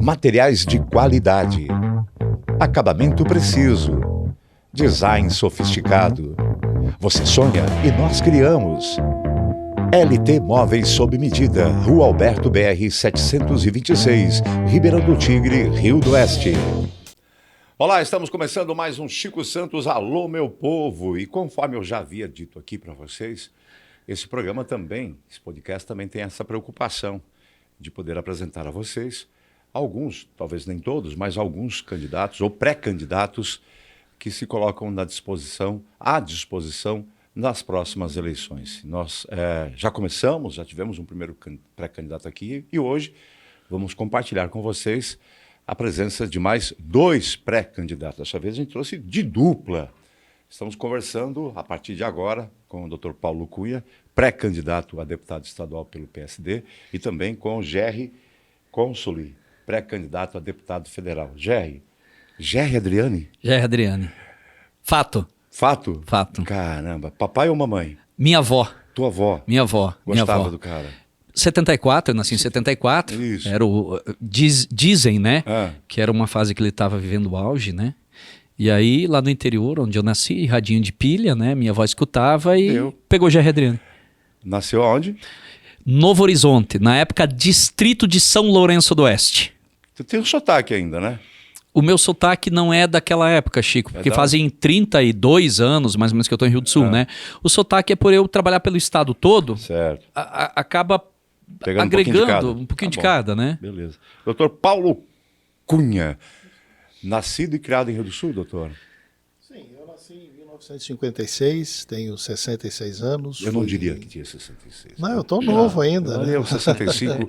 Materiais de qualidade, acabamento preciso, design sofisticado. Você sonha e nós criamos. LT Móveis sob medida, Rua Alberto BR 726, Ribeirão do Tigre, Rio do Oeste. Olá, estamos começando mais um Chico Santos Alô Meu Povo. E conforme eu já havia dito aqui para vocês, esse programa também, esse podcast também tem essa preocupação de poder apresentar a vocês alguns, talvez nem todos, mas alguns candidatos ou pré-candidatos que se colocam à disposição nas próximas eleições. Nós já começamos, já tivemos um primeiro pré-candidato aqui e hoje vamos compartilhar com vocês a presença de mais 2 pré-candidatos. Dessa vez a gente trouxe de dupla. Estamos conversando a partir de agora com o Dr. Paulo Cunha, pré-candidato a deputado estadual pelo PSD, e também com o Gerry Consoli, pré-candidato a deputado federal. Gerry Adriane? Gerry Adriane. Fato. Fato? Fato. Caramba. Papai ou mamãe? Minha avó. Tua avó? Minha avó. Gostava do cara? 74, eu nasci em 74. Isso. Era dizem, né? Que era uma fase que ele estava vivendo o auge, né? E aí, lá no interior, onde eu nasci, radinho de pilha, né? Minha avó escutava e pegou Gerry Adriane. Nasceu aonde? Novo Horizonte, na época, distrito de São Lourenço do Oeste. Tu tem um sotaque ainda, né? O meu sotaque não é daquela época, Chico, porque fazem 32 anos, mais ou menos, que eu estou em Rio do Sul, né? O sotaque é por eu trabalhar pelo estado todo, certo. Acaba pegando agregando um pouquinho de cada, né? Beleza. Doutor Paulo Cunha, nascido e criado em Rio do Sul, doutor? Sim, eu nasci em 1956, tenho 66 anos. Eu não diria que tinha 66. Não, eu estou novo ainda. Eu 65,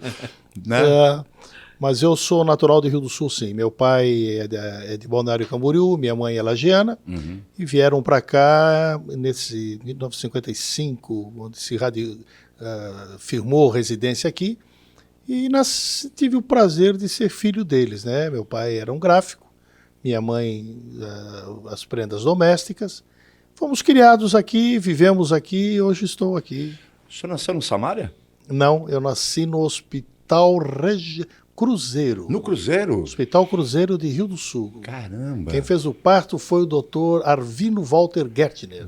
né? Mas eu sou natural de Rio do Sul, sim. Meu pai é de Balneário Camboriú, minha mãe é lagiana, e vieram para cá nesse 1955, onde se firmou residência aqui, e tive o prazer de ser filho deles, né? Meu pai era um gráfico, minha mãe as prendas domésticas. Fomos criados aqui, vivemos aqui e hoje estou aqui. O senhor nasceu no Samária? Não, eu nasci no Hospital Cruzeiro. No Cruzeiro? Hospital Cruzeiro de Rio do Sul. Caramba! Quem fez o parto foi o doutor Arvino Walter Gertner.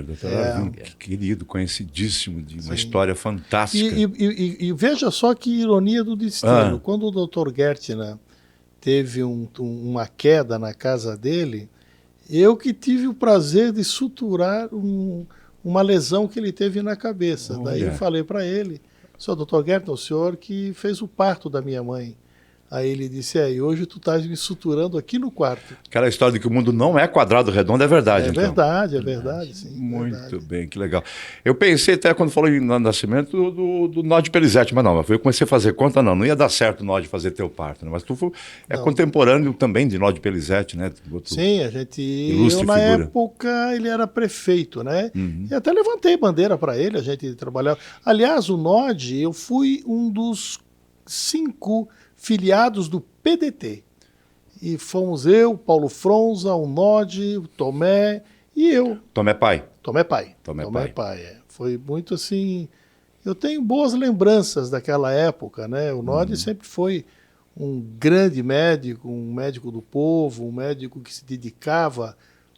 Doutor Arvino, querido, conhecidíssimo, de uma história fantástica. E veja só que ironia do destino. Quando o doutor Gertner teve uma queda na casa dele, eu que tive o prazer de suturar uma lesão que ele teve na cabeça. Olha. Daí eu falei para ele: "Seu doutor Gertner, o senhor que fez o parto da minha mãe." Aí ele disse: "E hoje tu estás me suturando aqui no quarto." Aquela história de que o mundo não é quadrado, redondo, é verdade. É então. verdade, sim. Muito verdade. bem, que legal. Eu pensei até quando falou em nascimento do nó de Pelizete, mas não, eu comecei a fazer conta, não ia dar certo o nó de fazer teu parto, né? Mas tu é contemporâneo também de nó de Pelizete, né? Sim, eu na época ele era prefeito, né? E até levantei bandeira para ele, a gente trabalhava. Aliás, o NOD, eu fui um dos 5 filiados do PDT. E fomos eu, Paulo Fronza, o NOD, o Tomé e eu. Tomé pai. Tomé pai. Foi muito assim... Eu tenho boas lembranças daquela época, né? O NOD sempre foi um grande médico, um médico do povo, um médico que se dedicava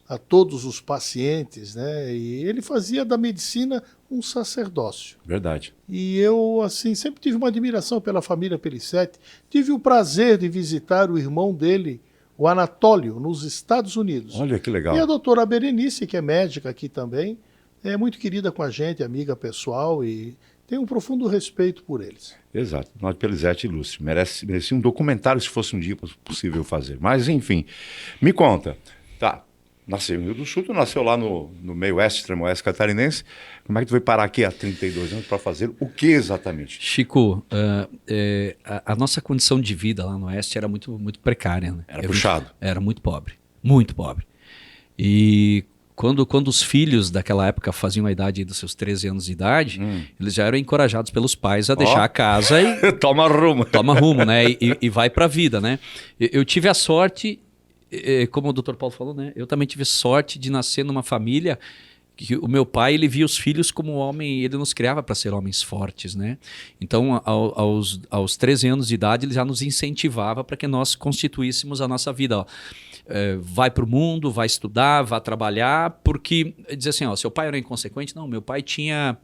a todos os pacientes, né? E ele fazia da medicina um sacerdócio. Verdade. E eu, assim, sempre tive uma admiração pela família Pelizete. Tive o prazer de visitar o irmão dele, o Anatólio, nos Estados Unidos. Olha que legal. E a doutora Berenice, que é médica aqui também, é muito querida com a gente, amiga pessoal, e tenho um profundo respeito por eles. Exato. Nó de Pelizete ilustre. Merecia um documentário se fosse um dia possível fazer. Mas, enfim, me conta. Tá. Nasceu no Rio do Sul, tu nasceu lá no meio oeste, extremo oeste catarinense. Como é que tu veio parar aqui há 32 anos para fazer o que exatamente? Chico, a nossa condição de vida lá no oeste era muito, muito precária, né? Era puxado. Era muito pobre, muito pobre. E quando os filhos daquela época faziam a idade dos seus 13 anos de idade, eles já eram encorajados pelos pais a deixar a casa e... Toma rumo. Toma rumo, né? E vai para a vida, né? Eu tive a sorte... Como o Dr. Paulo falou, né? Eu também tive sorte de nascer numa família que o meu pai, ele via os filhos como homem, ele nos criava para ser homens fortes, né? Então, aos 13 anos de idade, ele já nos incentivava para que nós constituíssemos a nossa vida. Ó. Vai para o mundo, vai estudar, vai trabalhar, porque dizer assim, ó, seu pai era inconsequente? Não, meu pai tinha...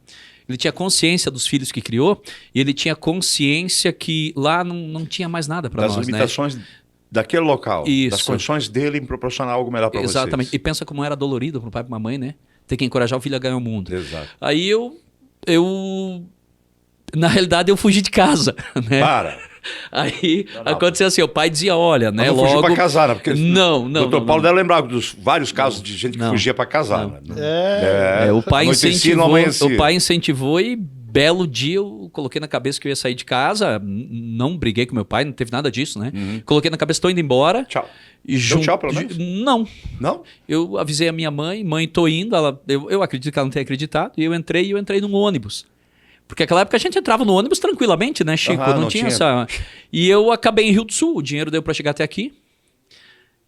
Ele tinha consciência dos filhos que criou e ele tinha consciência que lá não tinha mais nada para nós, das limitações, né? Daquele local, Isso. Das condições dele em proporcionar algo melhor para vocês. Exatamente. E pensa como era dolorido para o pai e para a mãe, né? Ter que encorajar o filho a ganhar o mundo. Exato. Aí na realidade, eu fugi de casa, né? Aí aconteceu assim, o pai dizia, olha, né, não logo... fugiu para casar, né? Porque não. O Dr. Paulo deve lembrar dos vários casos de gente que fugia para casar. Né? O pai incentivou e belo dia eu coloquei na cabeça que eu ia sair de casa, não briguei com meu pai, não teve nada disso, né? Coloquei na cabeça, tô indo embora. Tchau. Deu tchau, pelo menos? Não? Eu avisei a minha mãe, tô indo, eu acredito que ela não tenha acreditado, e eu entrei num ônibus. Porque naquela época a gente entrava no ônibus tranquilamente, né, Chico? Não tinha essa... E eu acabei em Rio do Sul, o dinheiro deu para chegar até aqui.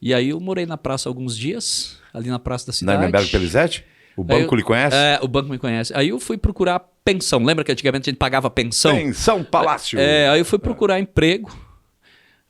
E aí eu morei na praça alguns dias, ali na praça da cidade. Na Hermenberg Pelizete? O banco lhe conhece? O banco me conhece. Aí eu fui procurar pensão. Lembra que antigamente a gente pagava pensão? Pensão Palácio. Aí eu fui procurar emprego.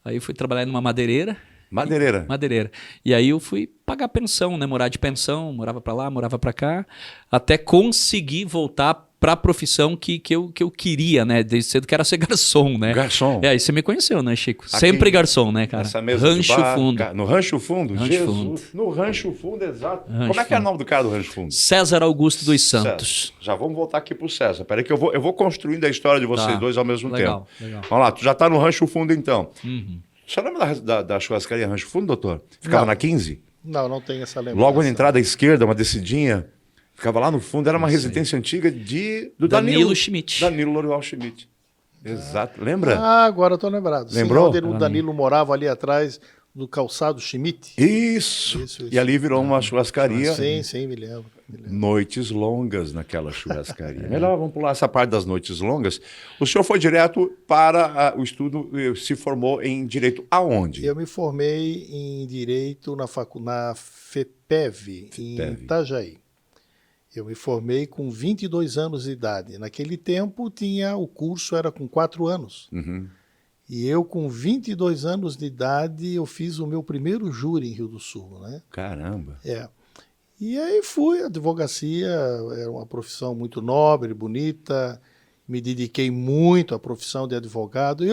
Aí eu fui trabalhar numa madeireira. Madeireira. E aí eu fui pagar pensão, né? Morar de pensão, morava pra lá, morava pra cá, até conseguir voltar pra profissão que eu queria, né? Desde cedo, que era ser garçom, né? Garçom. Aí você me conheceu, né, Chico? Aqui, sempre garçom, né, cara? Nessa mesa Rancho de bar, Fundo. No Rancho Fundo? Rancho Jesus. Fundo. No Rancho Fundo, exato. Rancho Como é que é o nome do cara do Rancho Fundo? César Augusto dos Santos. César. Já vamos voltar aqui pro César. Peraí que eu vou construindo a história de vocês dois ao mesmo tempo. Legal. Vamos lá, tu já tá no Rancho Fundo, então. Você lembra da churrascaria Rancho Fundo, doutor? Ficava na 15? Não tenho essa lembrança. Logo na entrada à esquerda, uma descidinha. Ficava lá no fundo, era uma residência antiga do Danilo Schmidt. Danilo Lorival Schmidt. Exato. Lembra? Agora eu tô lembrado. Lembrou? Sim, onde o Danilo morava ali atrás do calçado Schmidt. Isso. E ali virou uma churrascaria. Sim, me lembro. Noites longas naquela churrascaria. Melhor, vamos pular essa parte das noites longas. O senhor foi direto para o estudo, se formou em Direito aonde? Eu me formei em Direito na FEPEV, em Itajaí. Eu me formei com 22 anos de idade. Naquele tempo, o curso era com 4 anos. E eu, com 22 anos de idade, eu fiz o meu primeiro júri em Rio do Sul, né? Caramba! E aí fui, a advocacia era uma profissão muito nobre, bonita, me dediquei muito à profissão de advogado.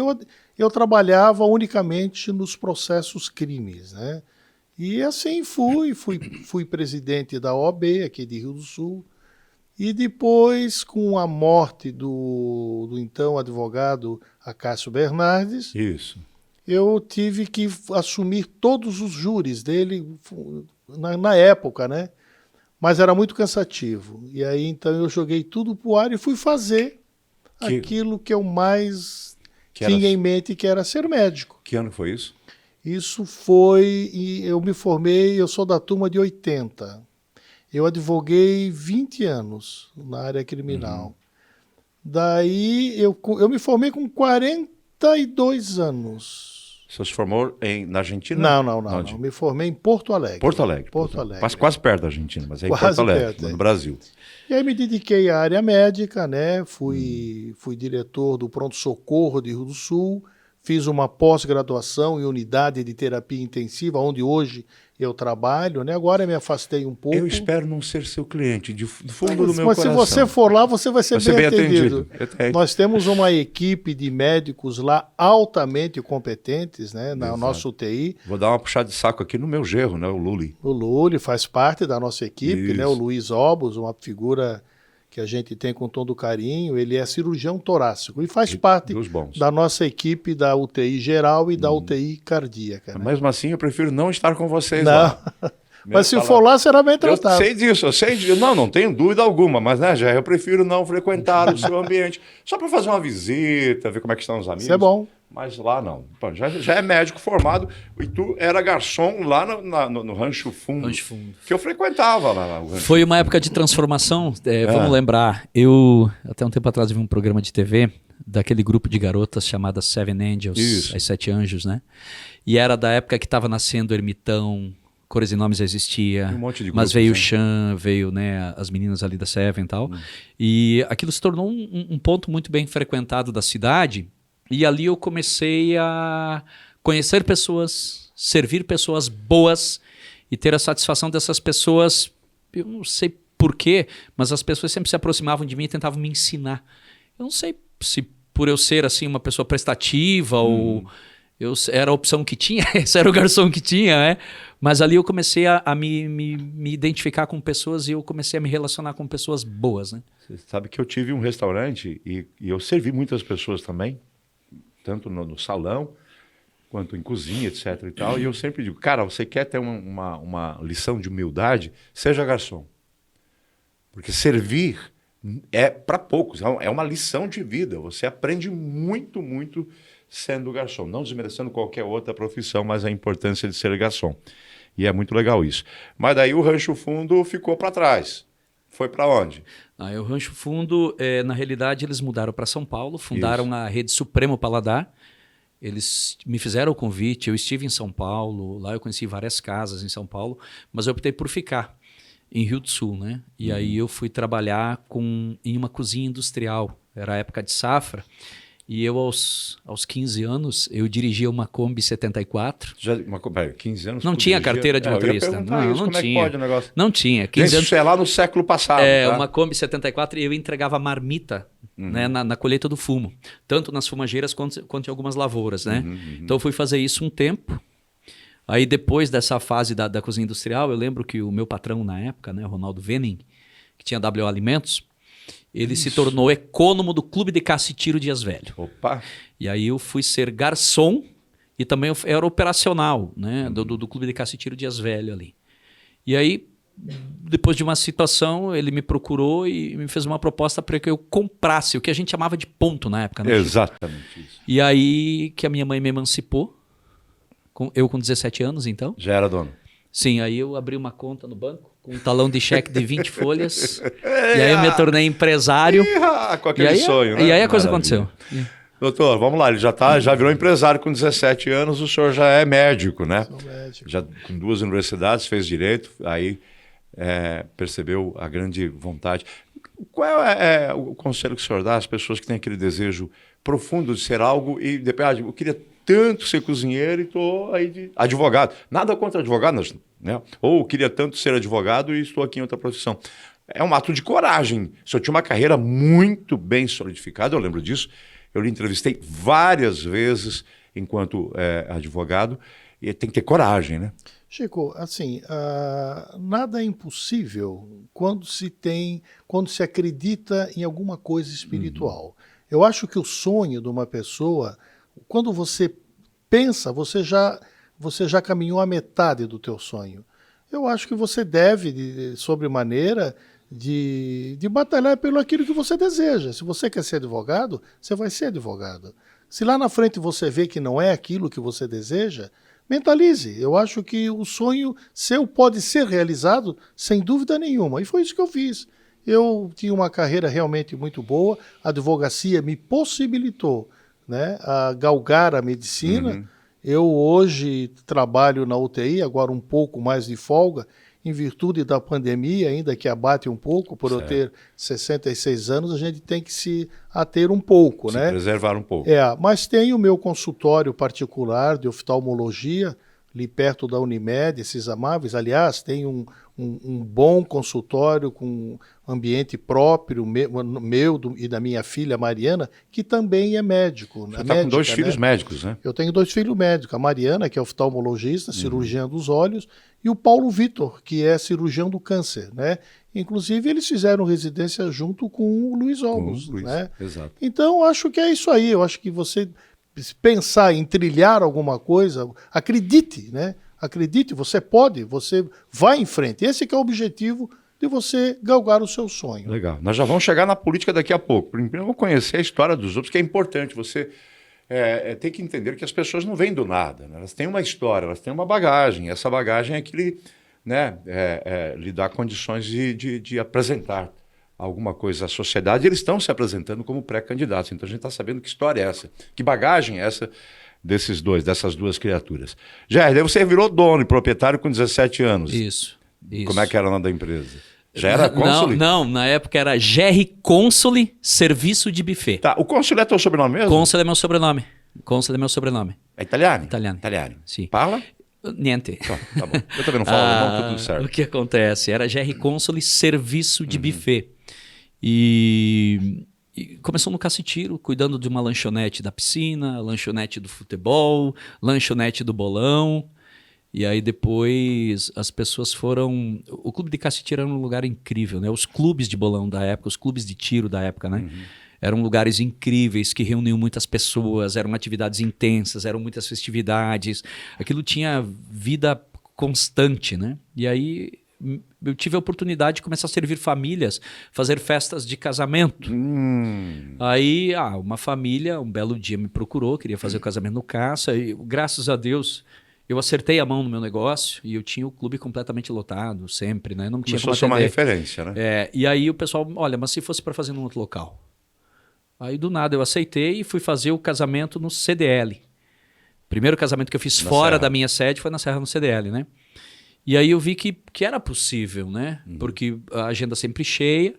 Eu trabalhava unicamente nos processos crimes, né? E assim fui presidente da OAB aqui de Rio do Sul. E depois, com a morte do então advogado Acácio Bernardes, eu tive que assumir todos os júris dele na época, né? Mas era muito cansativo. E aí, então, eu joguei tudo pro ar e fui fazer aquilo que eu mais tinha em mente, que era ser médico. Que ano foi isso? Isso foi... Eu me formei, eu sou da turma de 80. Eu advoguei 20 anos na área criminal. Daí, eu me formei com 42 anos. Você se formou na Argentina? Não. Me formei em Porto Alegre. Porto Alegre. Quase perto da Argentina, mas é em Porto Alegre, no Brasil. E aí me dediquei à área médica, né? Fui diretor do pronto-socorro de Rio do Sul, fiz uma pós-graduação em unidade de terapia intensiva, onde hoje eu trabalho, né? Agora eu me afastei um pouco. Eu espero não ser seu cliente, do fundo do meu coração. Mas se você for lá, você vai ser bem atendido. atendido. Nós temos uma equipe de médicos lá altamente competentes, né? Na nossa UTI. Vou dar uma puxada de saco aqui no meu genro, né? O Luli. O Luli faz parte da nossa equipe, né? O Luiz Obos, uma figura que a gente tem com todo carinho, ele é cirurgião torácico e faz parte da nossa equipe da UTI geral e da UTI cardíaca. Né? Mesmo assim, eu prefiro não estar com vocês lá. Mas se for lá, será bem tratado. Eu sei disso. Não tenho dúvida alguma, mas né, eu prefiro não frequentar o seu ambiente. Só para fazer uma visita, ver como é que estão os amigos. Isso é bom. Mas lá não. Pô, já é médico formado e tu era garçom lá no Rancho Fundo. Que eu frequentava lá. Foi uma época de transformação. Vamos lembrar, eu até um tempo atrás vi um programa de TV daquele grupo de garotas chamada Seven Angels, as Sete Anjos, né? E era da época que estava nascendo Ermitão, Cores e Nomes já existia, Um monte de mas grupos, veio o né? Chan, veio, né, as meninas ali da Seven e tal. E aquilo se tornou um ponto muito bem frequentado da cidade. E ali eu comecei a conhecer pessoas, servir pessoas boas e ter a satisfação dessas pessoas. Eu não sei por quê, mas as pessoas sempre se aproximavam de mim e tentavam me ensinar. Eu não sei se por eu ser assim uma pessoa prestativa ou era a opção que tinha, esse era o garçom que tinha, né? Mas ali eu comecei a me identificar com pessoas e eu comecei a me relacionar com pessoas boas, né? Você sabe que eu tive um restaurante e eu servi muitas pessoas também, tanto no salão quanto em cozinha, etc. e tal. E eu sempre digo, cara, você quer ter uma lição de humildade? Seja garçom. Porque servir é para poucos, é uma lição de vida. Você aprende muito, muito sendo garçom. Não desmerecendo qualquer outra profissão, mas a importância de ser garçom. E é muito legal isso. Mas daí o Rancho Fundo ficou para trás. Foi para onde? O Rancho Fundo, na realidade, eles mudaram para São Paulo, fundaram a Rede Supremo Paladar. Eles me fizeram o convite, eu estive em São Paulo, lá eu conheci várias casas em São Paulo, mas eu optei por ficar em Rio do Sul, né? E aí eu fui trabalhar em uma cozinha industrial, era a época de safra, e eu aos 15 anos, eu dirigia uma Kombi 74. Já, 15 anos? Não tinha carteira de motorista. Não Não tinha. tinha. É que pode o negócio? Não tinha. 15 anos. Isso é lá no século passado, tá? Uma Kombi 74 e eu entregava marmita, né, na colheita do fumo. Tanto nas fumageiras quanto em algumas lavouras, né? Então eu fui fazer isso um tempo. Aí depois dessa fase da cozinha industrial, eu lembro que o meu patrão na época, né, Ronaldo Vening, que tinha WO Alimentos, ele se tornou ecônomo do Clube de Caça e Tiro Dias Velho. Opa! E aí eu fui ser garçom e também eu era operacional, né, do Clube de Caça e Tiro Dias Velho ali. E aí, depois de uma situação, ele me procurou e me fez uma proposta para que eu comprasse o que a gente chamava de ponto na época, né? Exatamente isso. E aí que a minha mãe me emancipou, eu com 17 anos, então. Já era dono. Sim, aí eu abri uma conta no banco com um talão de cheque de 20 folhas. E aí eu me tornei empresário. Com aquele sonho, né? E aí a coisa Maravilha. aconteceu. Doutor, vamos lá, ele já virou empresário com 17 anos, o senhor já é médico, né? Sou médico. Já com 2 universidades, fez direito, aí percebeu a grande vontade. Qual é o conselho que o senhor dá às pessoas que têm aquele desejo profundo de ser algo e depois, eu queria tanto ser cozinheiro e estou aí de advogado. Nada contra advogado, né? Ou queria tanto ser advogado e estou aqui em outra profissão. É um ato de coragem. O senhor tinha uma carreira muito bem solidificada, eu lembro disso. Eu lhe entrevistei várias vezes enquanto advogado e tem que ter coragem, né? Chico, assim, nada é impossível quando se acredita em alguma coisa espiritual. Eu acho que o sonho de uma pessoa, quando você pensa, você já caminhou a metade do teu sonho. Eu acho que você deve, sobremaneira, de batalhar pelo aquilo que você deseja. Se você quer ser advogado, você vai ser advogado. Se lá na frente você vê que não é aquilo que você deseja, mentalize. Eu acho que o sonho seu pode ser realizado sem dúvida nenhuma. E foi isso que eu fiz. Eu tinha uma carreira realmente muito boa, a advocacia me possibilitou, né, a galgar a medicina. Eu hoje trabalho na UTI, agora um pouco mais de folga, em virtude da pandemia, ainda que abate um pouco, por eu ter 66 anos, a gente tem que se ater um pouco, né? Preservar um pouco. Mas tenho o meu consultório particular de oftalmologia, ali perto da Unimed, esses amáveis. Aliás, tem um bom consultório com ambiente próprio, meu e da minha filha Mariana, que também é médico. Você está com 2 filhos médicos, né? Eu tenho 2 filhos médicos. A Mariana, que é oftalmologista, cirurgiã dos olhos, e o Paulo Vitor, que é cirurgião do câncer, né? Inclusive, eles fizeram residência junto com o Luiz Olmos, né? Exato. Então, acho que é isso aí. Eu acho que você pensar em trilhar alguma coisa, acredite, né? Acredite, você pode, você vai em frente. Esse que é o objetivo de você galgar o seu sonho. Legal. Nós já vamos chegar na política daqui a pouco. Primeiro, vamos conhecer a história dos outros, que é importante. Você tem que entender que as pessoas não vêm do nada, né? Elas têm uma história, elas têm uma bagagem. Essa bagagem é que lhe dá condições de apresentar alguma coisa à sociedade. Eles estão se apresentando como pré-candidatos. Então, a gente está sabendo que história é essa, que bagagem é essa dessas duas criaturas. Já, daí você virou dono e proprietário com 17 anos. Isso. Como é que era o nome da empresa? Já era Consoli? Não, na época era GR Consoli Serviço de Buffet. Tá, o Consoli é teu sobrenome mesmo? Consoli é meu sobrenome. Consoli é meu sobrenome. É italiano? Italiano. Sim. Fala? Niente. Tá bom. Eu também não falo alemão, tudo certo. O que acontece? Era GR Consoli Serviço de Buffet. E começou no Cacitiro, cuidando de uma lanchonete da piscina, lanchonete do futebol, lanchonete do bolão. E aí depois as pessoas foram... O clube de Cacitiro era um lugar incrível, né? Os clubes de bolão da época, os clubes de tiro da época, né? Eram lugares incríveis que reuniam muitas pessoas, eram atividades intensas, eram muitas festividades. Aquilo tinha vida constante, né? E aí eu tive a oportunidade de começar a servir famílias, fazer festas de casamento. Aí uma família, um belo dia me procurou, queria fazer o casamento no Caça, e graças a Deus eu acertei a mão no meu negócio e eu tinha o clube completamente lotado, sempre, né? Não tinha como Começou a ser uma atender. referência, né? E aí o pessoal, olha, mas se fosse para fazer num outro local? Aí do nada eu aceitei e fui fazer o casamento no CDL. Primeiro casamento que eu fiz fora da minha sede foi na Serra, no CDL, né? E aí eu vi que era possível, né? Porque a agenda sempre cheia,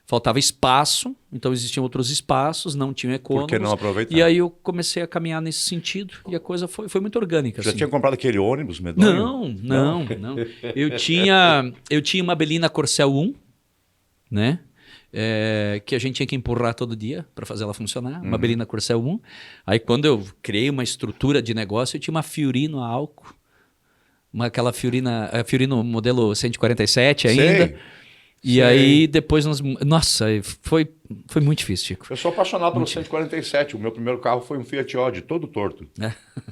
faltava espaço, então existiam outros espaços, não tinham e-commerce. Por que não aproveitar? E aí eu comecei a caminhar nesse sentido e a coisa foi muito orgânica. Já assim. tinha comprado aquele ônibus medonho? Não. Eu tinha uma Belina Corsel 1, né? Que a gente tinha que empurrar todo dia para fazer ela funcionar, uma Belina Corsel 1. Aí quando eu criei uma estrutura de negócio, eu tinha uma Fiorino a álcool, aquela Fiorino modelo 147 ainda. Sei. E aí depois nossa, foi muito difícil, Chico. Eu sou apaixonado pelo 147. O meu primeiro carro foi um Fiat Odd, todo torto.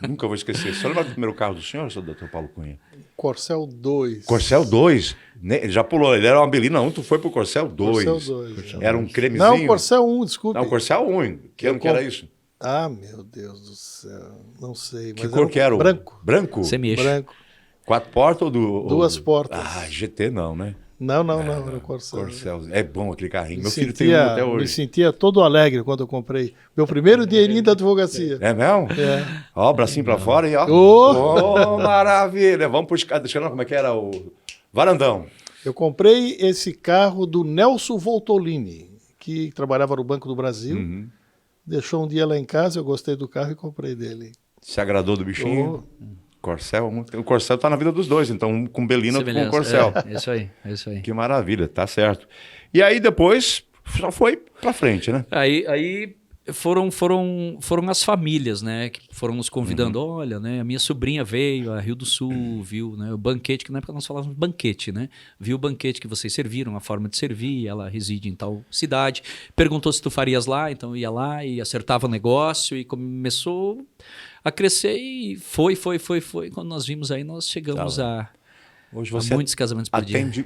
Nunca vou esquecer. Você lembra do primeiro carro do senhor, seu Dr. Paulo Cunha? Corcel 2. Corcel 2? Ele já pulou, ele era uma Belina 1, tu foi pro Corcel 2. Corcel 2. Era um cremezinho? Não, Corcel 1, desculpe. Não, Corcel 1. Que ano que era isso? Ah, meu Deus do céu. Não sei. Que cor que era? Branco. Branco? Semi-eixo. Branco. 4 portas ou do... Duas portas. Ah, GT não, né? Não, era o Corcel. Corcel. É bom aquele carrinho. Me Meu filho tem um até hoje. Me sentia todo alegre quando eu comprei. Meu primeiro dinheirinho da advocacia. É mesmo? É. Ó, o bracinho pra fora e ó. Oh! Maravilha. Vamos pro escada. Deixa eu ver como é que era o varandão. Eu comprei esse carro do Nelson Voltolini, que trabalhava no Banco do Brasil. Deixou um dia lá em casa, eu gostei do carro e comprei dele. Se agradou do bichinho? Corcel. O Corcel tá na vida dos dois, então um com Belina, outro com Corcel. É isso aí. Que maravilha, tá certo. E aí depois só foi pra frente, né? Aí foram as famílias, né, que foram nos convidando. Olha, né, a minha sobrinha veio a Rio do Sul, viu, né, o banquete, que na época nós falávamos banquete, né, viu o banquete que vocês serviram, a forma de servir, ela reside em tal cidade, perguntou se tu farias lá, então eu ia lá e acertava o negócio e começou a crescer e foi. Quando nós vimos aí, nós chegamos Hoje a você muitos casamentos por dia. atende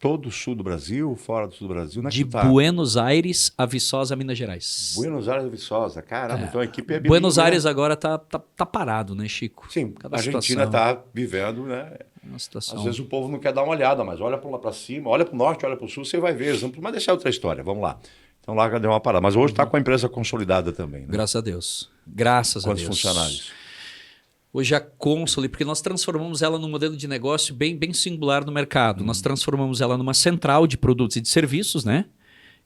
todo o sul do Brasil, fora do sul do Brasil? De Buenos Aires a Viçosa, Minas Gerais. Buenos Aires e Viçosa. Caramba, então a equipe é bilíngue, Buenos Aires né? agora tá parado, né, Chico? Sim, Cada a Argentina está vivendo, né? Uma situação. Às vezes o povo não quer dar uma olhada, mas olha para lá para cima, olha para o norte, olha para o sul, você vai ver exemplo. Mas deixa outra história, vamos lá. Então lá deu uma parada. Mas hoje está com a empresa consolidada também, né? Graças a Deus. Graças a Deus. Quantos funcionários? Hoje a Consoli, porque nós transformamos ela num modelo de negócio bem singular no mercado. Nós transformamos ela numa central de produtos e de serviços, né?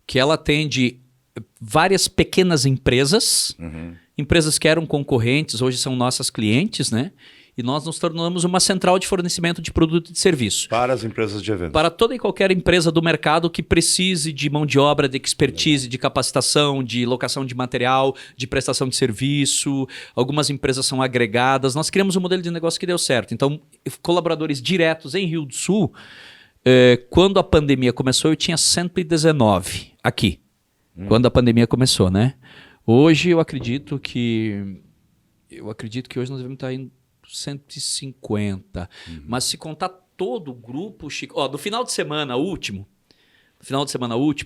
Que ela atende várias pequenas empresas, empresas que eram concorrentes, hoje são nossas clientes, né? E nós nos tornamos uma central de fornecimento de produto e de serviço. Para as empresas de eventos. Para toda e qualquer empresa do mercado que precise de mão de obra, de expertise, de capacitação, de locação de material, de prestação de serviço. Algumas empresas são agregadas. Nós criamos um modelo de negócio que deu certo. Então, colaboradores diretos em Rio do Sul, quando a pandemia começou, eu tinha 119 aqui. Quando a pandemia começou, né? Hoje eu acredito que hoje nós devemos estar em 150. Mas se contar todo o grupo, Chico, no final de semana último,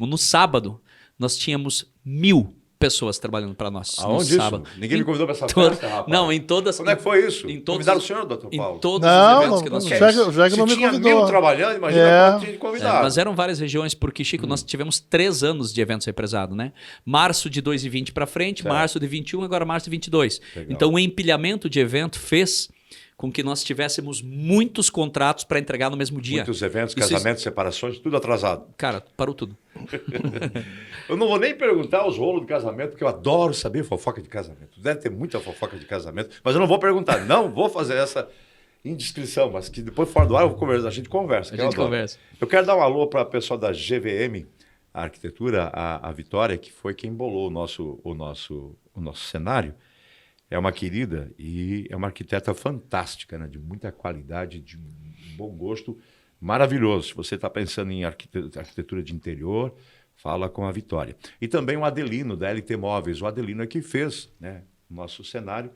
no sábado, nós tínhamos 1.000 pessoas trabalhando para nós. Aonde no isso? sábado. Ninguém me convidou para essa Todo- festa, rapaz. Não, em todas. Como é que foi isso? Em todos Convidaram os- o senhor, doutor Em Paulo? todos os Não, eventos não, que nós não, tivemos. já que não Se me tinha convidou. 1000 trabalhando, imagina É. quanto tinha de convidado. Mas eram várias regiões, porque, Chico, nós tivemos 3 anos de eventos represados, né? Março de 2020 para frente, Certo. março de 21, agora março de 22. Legal. Então, o empilhamento de evento fez com que nós tivéssemos muitos contratos para entregar no mesmo dia. Muitos eventos, Isso- casamentos, separações, tudo atrasado. Cara, parou tudo. Eu não vou nem perguntar os rolos do casamento, porque eu adoro saber fofoca de casamento. Deve ter muita fofoca de casamento, mas eu não vou perguntar. Não vou fazer essa indiscrição, mas que depois, fora do ar, a gente conversa. A que eu gente adoro. conversa. Eu quero dar um alô para a pessoa da GVM, a arquitetura, a Vitória, que foi quem bolou o nosso cenário. É uma querida e é uma arquiteta fantástica, né? De muita qualidade, de um bom gosto, maravilhoso. Se você está pensando em arquitetura de interior, fala com a Vitória. E também o Adelino, da LT Móveis. O Adelino é que fez, né, o nosso cenário.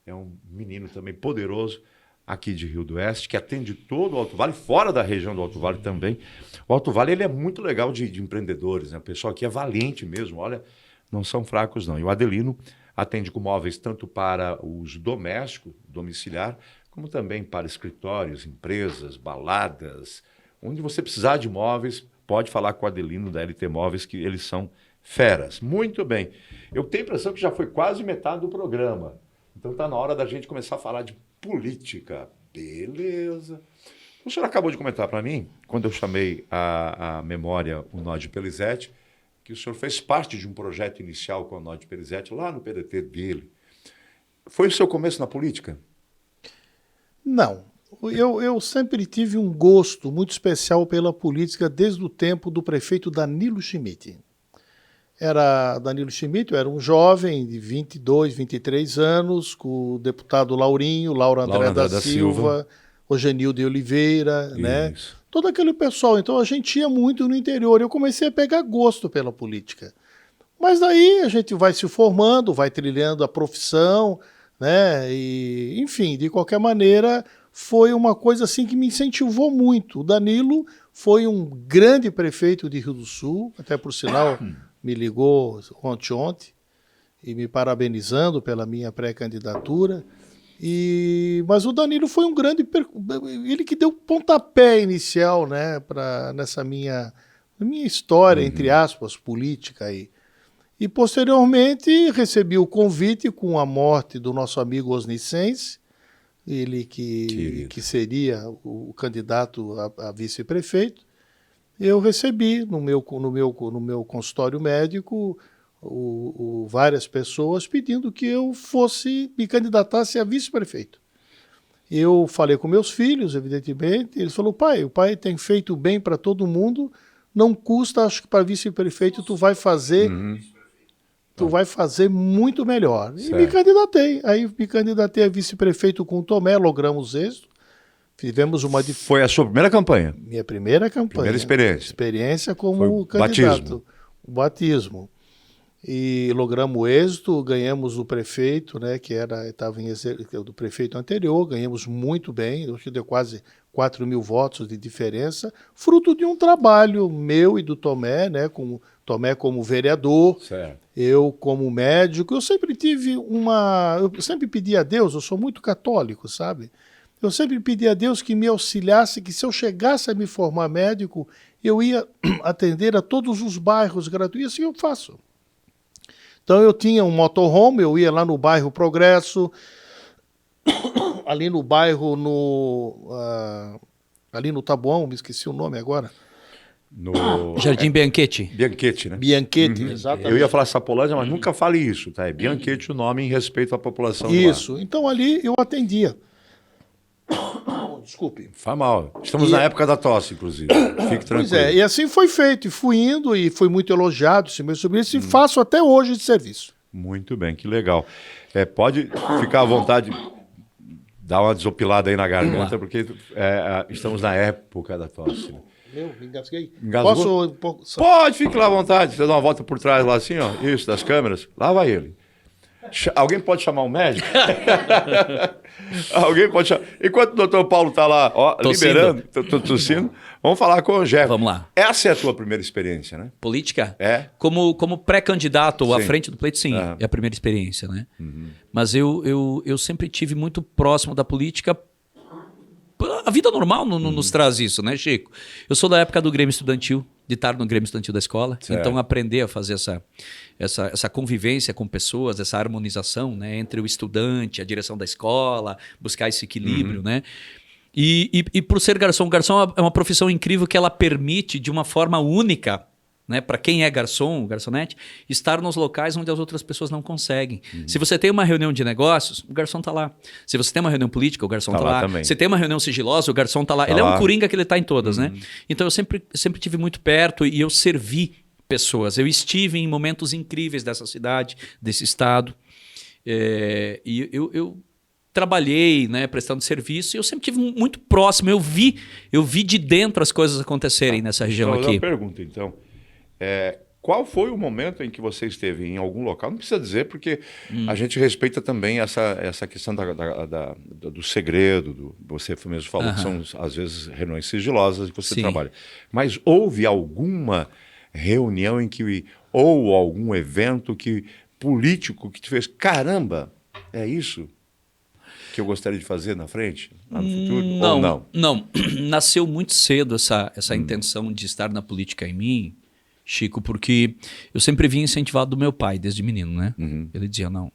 É um menino também poderoso aqui de Rio do Oeste, que atende todo o Alto Vale, fora da região do Alto Vale também. O Alto Vale ele é muito legal de empreendedores, né? O pessoal aqui é valente mesmo, olha, não são fracos não. E o Adelino atende com móveis tanto para uso doméstico, domiciliar, como também para escritórios, empresas, baladas. Onde você precisar de móveis, pode falar com o Adelino da LT Móveis, que eles são feras. Muito bem. Eu tenho a impressão que já foi quase metade do programa. Então está na hora da gente começar a falar de política. Beleza. O senhor acabou de comentar para mim, quando eu chamei a memória o Nod Pelizete, que o senhor fez parte de um projeto inicial com o Nod Pelizete, lá no PDT dele. Foi o seu começo na política? Não. Eu sempre tive um gosto muito especial pela política desde o tempo do prefeito Danilo Schmidt. Danilo Schmidt, eu era um jovem de 22, 23 anos, com o deputado Laurinho, Lauro André da Silva, Ogenildo de Oliveira, né? Todo aquele pessoal. Então a gente ia muito no interior. Eu comecei a pegar gosto pela política. Mas daí a gente vai se formando, vai trilhando a profissão, né? E, enfim, de qualquer maneira, foi uma coisa assim que me incentivou muito. O Danilo foi um grande prefeito de Rio do Sul, até por sinal me ligou ontem e me parabenizando pela minha pré-candidatura. Mas o Danilo foi um grande... Ele que deu o pontapé inicial, né, nessa minha história, entre aspas, política aí. E, posteriormente, recebi o convite com a morte do nosso amigo Osnicense, ele que seria o candidato a vice-prefeito. Eu recebi no meu consultório médico várias pessoas pedindo que eu me candidatasse a vice-prefeito. Eu falei com meus filhos, evidentemente, eles falaram, o pai tem feito bem para todo mundo, não custa, acho que para vice-prefeito tu vai fazer muito melhor. Certo. E me candidatei. Aí me candidatei a vice-prefeito com o Tomé, logramos êxito. Tivemos Foi a sua primeira campanha? Minha primeira campanha. Primeira experiência. Experiência como Foi candidato. O batismo. E logramos êxito, ganhamos o prefeito, né, que estava do prefeito anterior, ganhamos muito bem, acho que deu quase 4.000 votos de diferença, fruto de um trabalho meu e do Tomé, né, Tomé como vereador, certo. Eu como médico. Eu sempre eu sempre pedi a Deus, eu sou muito católico, sabe? Eu sempre pedi a Deus que me auxiliasse, que se eu chegasse a me formar médico, eu ia atender a todos os bairros gratuitos, e assim eu faço. Então eu tinha um motorhome, eu ia lá no bairro Progresso, ali no bairro, ali no Taboão, me esqueci o nome agora. No Jardim Bianchetti. Bianchetti, né? Bianchetti, exatamente. Eu ia falar Sapolândia, mas nunca fale isso, tá? É Bianchetti o nome em respeito à população. Isso, então ali eu atendia. Desculpe. Faz mal. Estamos na época da tosse, inclusive. Fique tranquilo. Pois é, e assim foi feito, e fui indo, e foi muito elogiado esse meu sobrinho, e faço até hoje de serviço. Muito bem, que legal. Pode ficar à vontade, dar uma desopilada aí na garganta, porque estamos na época da tosse. Né? Me engasguei. Engasgou? Pode, fique lá à vontade. Você dá uma volta por trás lá assim, ó. Isso, das câmeras. Lá vai ele. Alguém pode chamar um médico? Alguém pode chamar. Enquanto o doutor Paulo está lá, ó, liberando, tossindo, vamos falar com o Jeff. Vamos lá. Essa é a tua primeira experiência, né? Política? É. Como pré-candidato à Sim. frente do pleito, sim, é a primeira experiência, né? Mas eu sempre tive muito próximo da política. A vida normal nos traz isso, né, Chico? Eu sou da época do Grêmio Estudantil, de estar no Grêmio Estudantil da escola. Certo. Então, aprender a fazer essa convivência com pessoas, essa harmonização, né, entre o estudante, a direção da escola, buscar esse equilíbrio, né? E por ser garçom, garçom é uma profissão incrível que ela permite, de uma forma única, né, para quem é garçom, garçonete, estar nos locais onde as outras pessoas não conseguem. Se você tem uma reunião de negócios, o garçom está lá. Se você tem uma reunião política, o garçom está lá. também. Se tem uma reunião sigilosa, o garçom está lá. Ele é um coringa que ele está em todas, né? Então eu sempre tive muito perto e eu servi pessoas. Eu estive em momentos incríveis dessa cidade, desse estado. E eu trabalhei, né, prestando serviço, e eu sempre tive muito próximo. Eu vi de dentro as coisas acontecerem nessa região Vou fazer aqui. uma pergunta, então. Qual foi o momento em que você esteve em algum local? Não precisa dizer, porque a gente respeita também essa questão do segredo. Você mesmo falou que são, às vezes, reuniões sigilosas que você Sim. trabalha. Mas houve alguma reunião em que, ou algum evento político que te fez, caramba, é isso que eu gostaria de fazer na frente, lá no futuro? Ou não? Não. Nasceu muito cedo essa intenção de estar na política em mim, Chico, porque eu sempre vim incentivado do meu pai, desde menino, né? Ele dizia, não,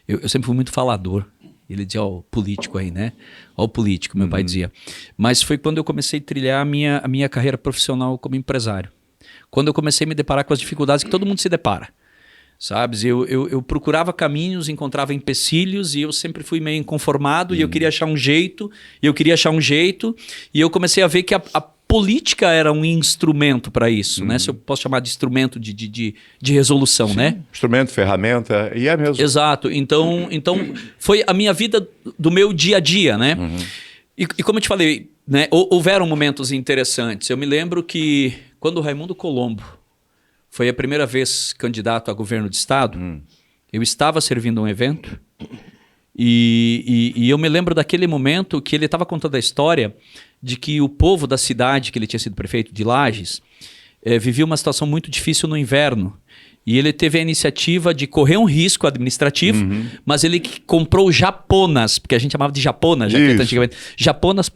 eu sempre fui muito falador. Ele dizia, ó, o político aí, né? Ó o político, meu pai dizia. Mas foi quando eu comecei a trilhar a minha carreira profissional como empresário. Quando eu comecei a me deparar com as dificuldades que todo mundo se depara. Sabes? Eu procurava caminhos, encontrava empecilhos e eu sempre fui meio inconformado e eu queria achar um jeito, e eu comecei a ver que a política era um instrumento para isso, né? Se eu posso chamar de instrumento de resolução, né? Instrumento, ferramenta, e é mesmo. Exato. Então foi a minha vida do meu dia a dia, né? E como eu te falei, né, houveram momentos interessantes. Eu me lembro que quando o Raimundo Colombo foi a primeira vez candidato a governo de estado, eu estava servindo um evento e eu me lembro daquele momento que ele estava contando a história de que o povo da cidade, que ele tinha sido prefeito de Lages, vivia uma situação muito difícil no inverno. E ele teve a iniciativa de correr um risco administrativo, mas ele comprou japonas, porque a gente chamava de japonas, antigamente, japonas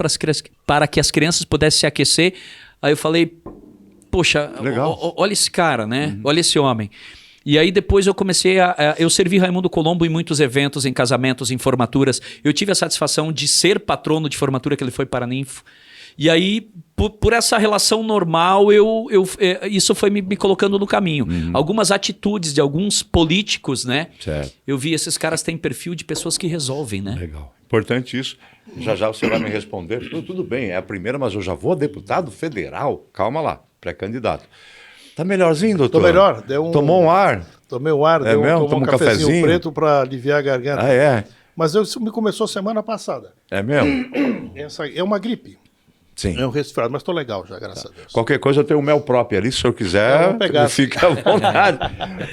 para que as crianças pudessem se aquecer. Aí eu falei, poxa, olha esse cara, né? Olha esse homem. E aí depois eu comecei eu servi Raimundo Colombo em muitos eventos, em casamentos, em formaturas. Eu tive a satisfação de ser patrono de formatura que ele foi para Ninfo. E aí, por essa relação normal, isso foi me colocando no caminho. Algumas atitudes de alguns políticos, né? Certo. Eu vi, esses caras têm perfil de pessoas que resolvem, né? Legal. Importante isso. Já você vai me responder. Tudo bem, é a primeira, mas eu já vou a deputado federal. Calma lá, pré-candidato. Tá melhorzinho, doutor? Tô melhor. Tomou um ar? Tomei um ar, Tomou um cafezinho preto para aliviar a garganta. Ah, é? Mas isso me começou semana passada. É mesmo? Essa é uma gripe. Sim. É um resfriado, mas tô legal já, graças a Deus. Qualquer coisa eu tenho o mel próprio ali, se eu quiser, fica à vontade.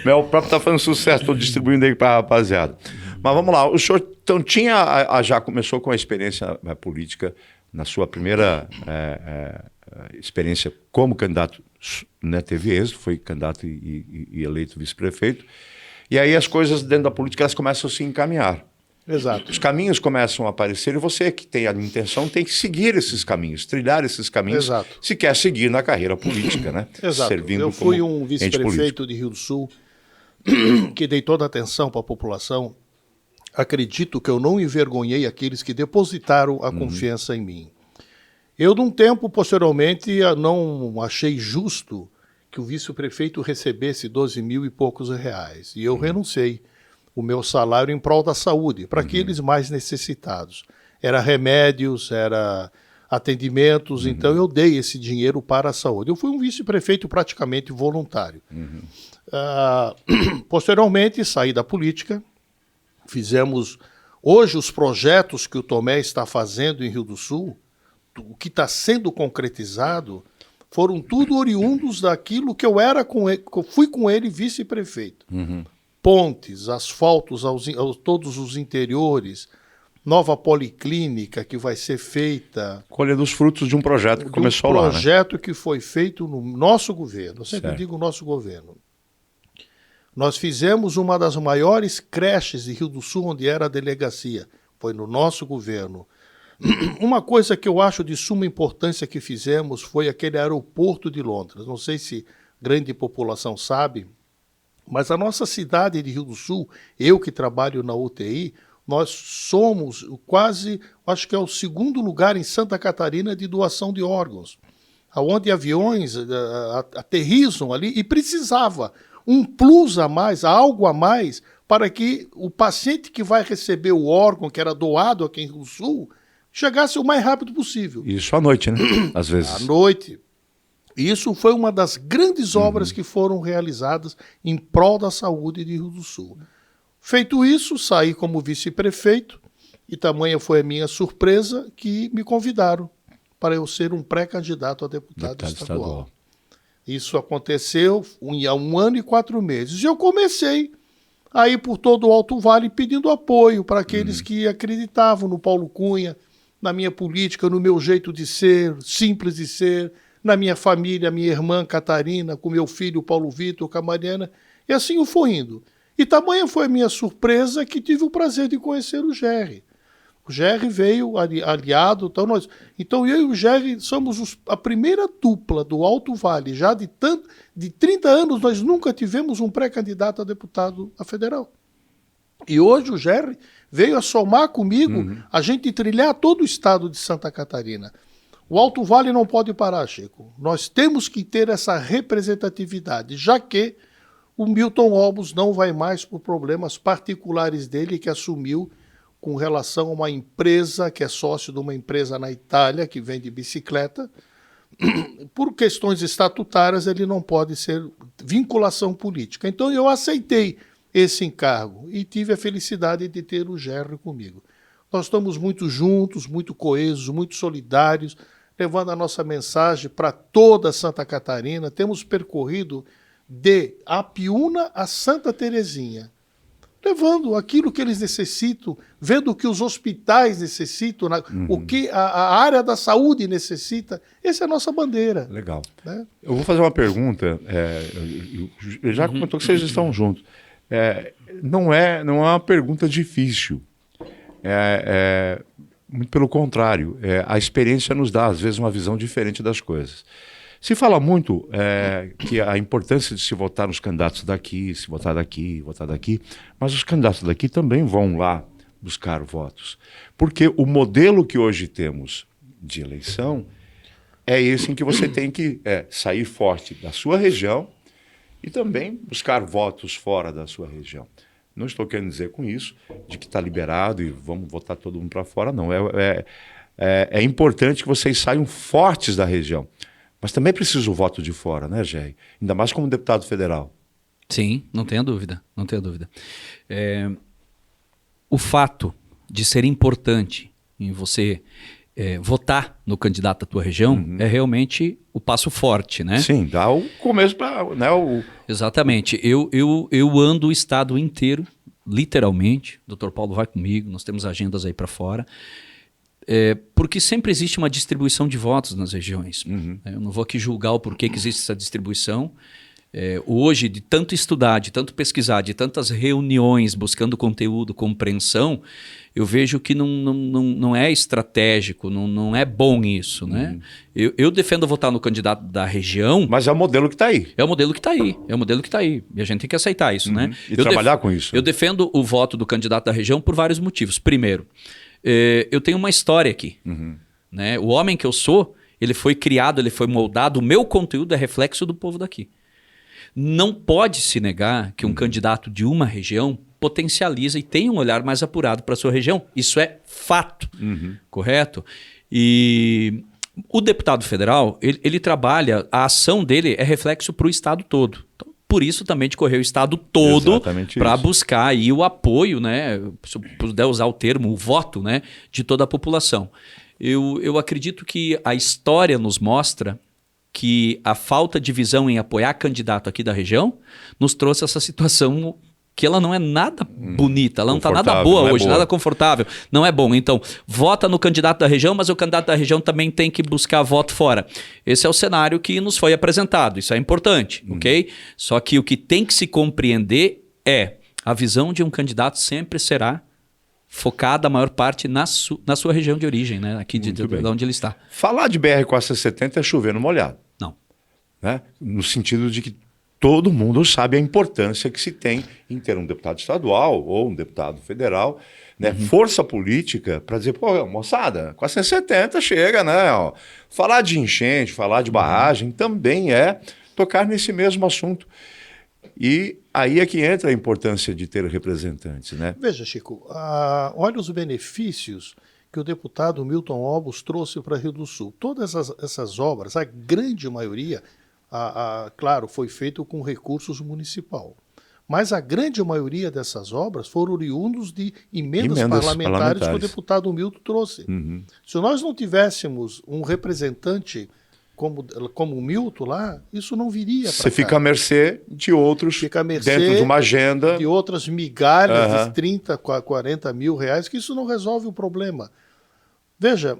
Mel próprio tá fazendo sucesso, estou distribuindo aí para a rapaziada. Mas vamos lá, o senhor então já começou com a experiência política na sua primeira experiência como candidato, né, teve êxito, foi candidato e eleito vice-prefeito. E aí as coisas dentro da política elas começam a se encaminhar. Exato. Os caminhos começam a aparecer e você que tem a intenção tem que seguir esses caminhos, trilhar esses caminhos, Exato. se quer seguir na carreira política, né? Exato. Servindo eu fui como um vice-prefeito de Rio do Sul que dei toda a atenção para a população. Acredito que eu não envergonhei aqueles que depositaram a confiança em mim. Eu, num tempo, posteriormente, não achei justo que o vice-prefeito recebesse 12 mil e poucos reais. E eu renunciei o meu salário em prol da saúde, para aqueles mais necessitados. Era remédios, era atendimentos, então eu dei esse dinheiro para a saúde. Eu fui um vice-prefeito praticamente voluntário. Posteriormente, saí da política, fizemos... Hoje, os projetos que o Tomé está fazendo em Rio do Sul, o que está sendo concretizado, foram tudo oriundos daquilo que eu era com ele, fui com ele vice-prefeito. pontes, asfaltos todos os interiores, nova policlínica que vai ser feita. Colhendo os frutos de um projeto que começou lá, né? Um projeto que foi feito no nosso governo. Eu sempre Certo. digo nosso governo. Nós fizemos uma das maiores creches de Rio do Sul, onde era a delegacia. Foi no nosso governo. Uma coisa que eu acho de suma importância que fizemos foi aquele aeroporto de Londres. Não sei se grande população sabe, mas a nossa cidade de Rio do Sul, eu que trabalho na UTI, nós somos quase, acho que é o segundo lugar em Santa Catarina de doação de órgãos, onde aviões aterrissam ali e precisava um plus a mais, algo a mais, para que o paciente que vai receber o órgão que era doado aqui em Rio do Sul chegasse o mais rápido possível. Isso à noite, né? Às vezes. À noite. Isso foi uma das grandes obras que foram realizadas em prol da saúde de Rio do Sul. Feito isso, saí como vice-prefeito e tamanha foi a minha surpresa que me convidaram para eu ser um pré-candidato a deputado estadual. Isso aconteceu há 1 ano e 4 meses. E eu comecei a ir por todo o Alto Vale pedindo apoio para aqueles que acreditavam no Paulo Cunha, na minha política, no meu jeito de ser, simples de ser, na minha família, minha irmã Catarina, com meu filho Paulo Vitor, com a Mariana, e assim eu fui indo. E tamanha foi a minha surpresa que tive o prazer de conhecer o Gerry. O Gerry veio aliado, então eu e o Gerry somos a primeira dupla do Alto Vale, já de 30 anos nós nunca tivemos um pré-candidato a deputado a federal. E hoje o Gerry veio a somar comigo a gente trilhar todo o estado de Santa Catarina. O Alto Vale não pode parar, Chico. Nós temos que ter essa representatividade, já que o Milton Olmos não vai mais por problemas particulares dele que assumiu com relação a uma empresa que é sócio de uma empresa na Itália que vende bicicleta. Por questões estatutárias, ele não pode ser vinculação política. Então eu aceitei esse encargo e tive a felicidade de ter o Gerry comigo. Nós estamos muito juntos, muito coesos, muito solidários, levando a nossa mensagem para toda Santa Catarina. Temos percorrido de Apiúna a Santa Terezinha, levando aquilo que eles necessitam, vendo o que os hospitais necessitam, o que a área da saúde necessita. Essa é a nossa bandeira. Legal. Né? Eu vou fazer uma pergunta. Eu já comentou que vocês estão juntos. Não é uma pergunta difícil. Muito pelo contrário. A experiência nos dá, às vezes, uma visão diferente das coisas. Se fala muito que a importância de se votar nos candidatos daqui, se votar daqui, mas os candidatos daqui também vão lá buscar votos. Porque o modelo que hoje temos de eleição é esse em que você tem que sair forte da sua região e também buscar votos fora da sua região. Não estou querendo dizer com isso de que está liberado e vamos votar todo mundo para fora, não. É importante que vocês saiam fortes da região. Mas também é preciso o voto de fora, né, Gerry? Ainda mais como deputado federal. Sim, não tenha dúvida, não tenha dúvida. O fato de ser importante em você votar no candidato da tua região é realmente o passo forte, né? Sim, dá o começo para... Né, Exatamente. Eu ando o estado inteiro, literalmente. O Dr. Paulo vai comigo, nós temos agendas aí para fora. Porque sempre existe uma distribuição de votos nas regiões. Eu não vou aqui julgar o porquê que existe essa distribuição. Hoje, de tanto estudar, de tanto pesquisar, de tantas reuniões buscando conteúdo, compreensão, eu vejo que não é estratégico, não é bom isso. Né? Eu defendo votar no candidato da região. Mas é o modelo que está aí. É o modelo que está aí. É o modelo que está aí. E a gente tem que aceitar isso. Né? E trabalhar com isso. Eu defendo o voto do candidato da região por vários motivos. Primeiro, eu tenho uma história aqui. Né? O homem que eu sou, ele foi criado, ele foi moldado, o meu conteúdo é reflexo do povo daqui. Não pode se negar que um candidato de uma região potencializa e tem um olhar mais apurado para a sua região. Isso é fato, correto? E o deputado federal, ele trabalha, a ação dele é reflexo para o estado todo. Então, por isso também de correr o estado todo para buscar aí o apoio, né? Se eu puder usar o termo, o voto, né? De toda a população. Eu acredito que a história nos mostra que a falta de visão em apoiar candidato aqui da região nos trouxe essa situação que ela não é nada bonita, ela não está nada confortável, boa não é hoje, boa. nada confortável, não é bom. Então, vota no candidato da região, mas o candidato da região também tem que buscar voto fora. Esse é o cenário que nos foi apresentado, isso é importante, ok? Só que o que tem que se compreender é a visão de um candidato sempre será focada a maior parte na sua região de origem, né? Aqui de onde ele está. Falar de BR-470 é chover no molhado. Não. Né? No sentido de que todo mundo sabe a importância que se tem em ter um deputado estadual ou um deputado federal, né? Força política para dizer, pô, moçada, 470 chega, né? Ó. Falar de enchente, falar de barragem também é tocar nesse mesmo assunto. E aí é que entra a importância de ter representantes, né? Veja, Chico, olha os benefícios que o deputado Milton Obos trouxe para Rio do Sul. Todas essas obras, a grande maioria, claro, foi feito com recursos municipal. Mas a grande maioria dessas obras foram oriundos de emendas parlamentares que o deputado Milton trouxe. Se nós não tivéssemos um representante como o Milton lá, isso não viria para cá. Você fica à mercê de outros dentro de uma agenda. De outras migalhas de 30, 40 mil reais, que isso não resolve o problema. Veja,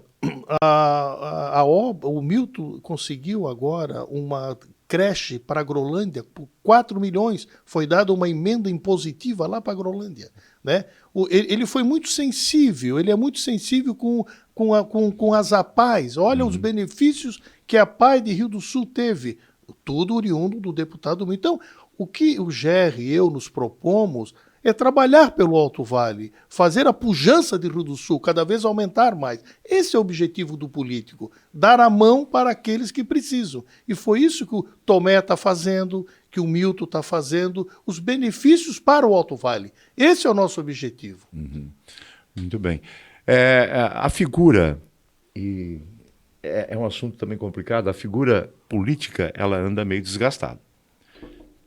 o Milton conseguiu agora uma creche para a Agrolândia por 4 milhões. Foi dada uma emenda impositiva lá para a Agrolândia. Né? Ele foi muito sensível, ele é muito sensível com as APAES. Olha os benefícios que a APAE de Rio do Sul teve, tudo oriundo do deputado Milton. Então, o que o GR e eu nos propomos é trabalhar pelo Alto Vale, fazer a pujança de Rio do Sul cada vez aumentar mais. Esse é o objetivo do político, dar a mão para aqueles que precisam. E foi isso que o Tomé está fazendo, que o Milton está fazendo, os benefícios para o Alto Vale. Esse é o nosso objetivo. Muito bem. A figura, e é um assunto também complicado, a figura política ela anda meio desgastada.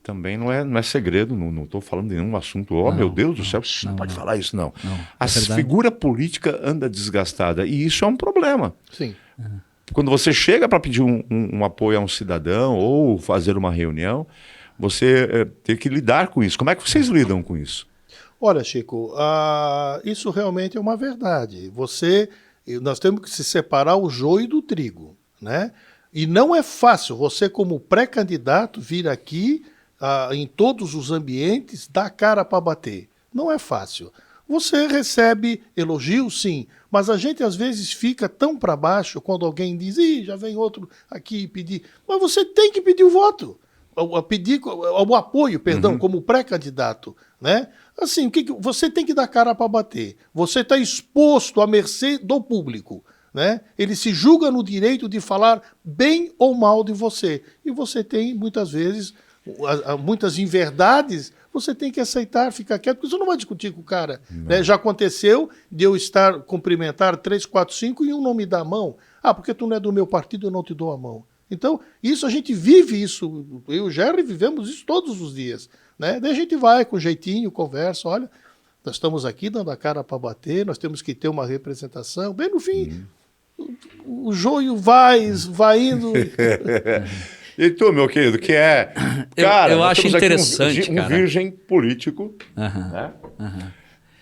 Também não é segredo, não estou falando de nenhum assunto. Meu Deus do céu, não pode falar isso, não. A figura política anda desgastada e isso é um problema. Sim. Quando você chega para pedir um apoio a um cidadão ou fazer uma reunião, você tem que lidar com isso. Como é que vocês lidam com isso? Olha, Chico, isso realmente é uma verdade. Nós temos que se separar o joio do trigo, né? E não é fácil você, como pré-candidato, vir aqui em todos os ambientes, dar cara para bater. Não é fácil. Você recebe elogios, sim, mas a gente às vezes fica tão para baixo quando alguém diz, já vem outro aqui pedir. Mas você tem que pedir o voto, pedir o apoio, perdão, como pré-candidato, né? Assim, você tem que dar cara para bater. Você está exposto à mercê do público, né? Ele se julga no direito de falar bem ou mal de você. E você tem, muitas vezes, muitas inverdades, você tem que aceitar, ficar quieto, porque você não vai discutir com o cara. Né? Já aconteceu de eu cumprimentar 3, 4, 5 e um não me dá a mão. Porque tu não é do meu partido, eu não te dou a mão. Então, isso a gente vive isso. Eu e o Jerry vivemos isso todos os dias. Né? Daí a gente vai com jeitinho, conversa, olha, nós estamos aqui dando a cara para bater, nós temos que ter uma representação. Bem, no fim, o joio vai indo. E tu, meu querido, que é... Cara, eu acho interessante, um virgem político, né?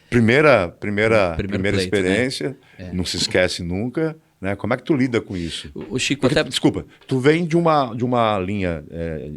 Primeira pleito, experiência, né? não se esquece nunca, né? Como é que tu lida com isso? O Chico Porque, até... Desculpa, tu vem de uma linha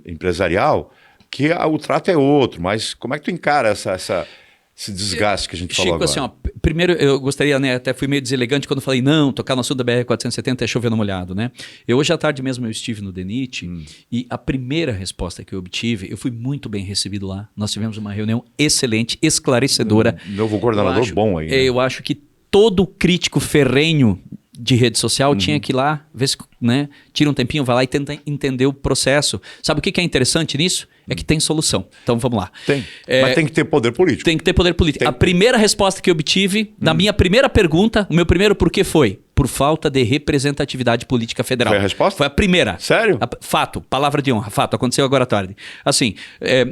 empresarial que o trato é outro, mas como é que tu encara esse desgaste que a gente falou agora? Chico, assim, primeiro eu gostaria, né, até fui meio deselegante quando falei, não, tocar no assunto da BR-470 é chover no molhado, né? Hoje à tarde mesmo eu estive no DENIT e a primeira resposta que eu obtive, eu fui muito bem recebido lá. Nós tivemos uma reunião excelente, esclarecedora. Novo coordenador bom aí. Né? Eu acho que todo crítico ferrenho de rede social tinha que ir lá, ver se, né, tira um tempinho, vai lá e tenta entender o processo. Sabe o que é interessante nisso? É que tem solução. Então vamos lá. Tem. Mas tem que ter poder político. Tem que ter poder político. A primeira resposta que eu obtive, na minha primeira pergunta, o meu primeiro porquê foi? Por falta de representatividade política federal. Foi a resposta? Foi a primeira. Sério? Fato, palavra de honra, fato, aconteceu agora à tarde. Assim,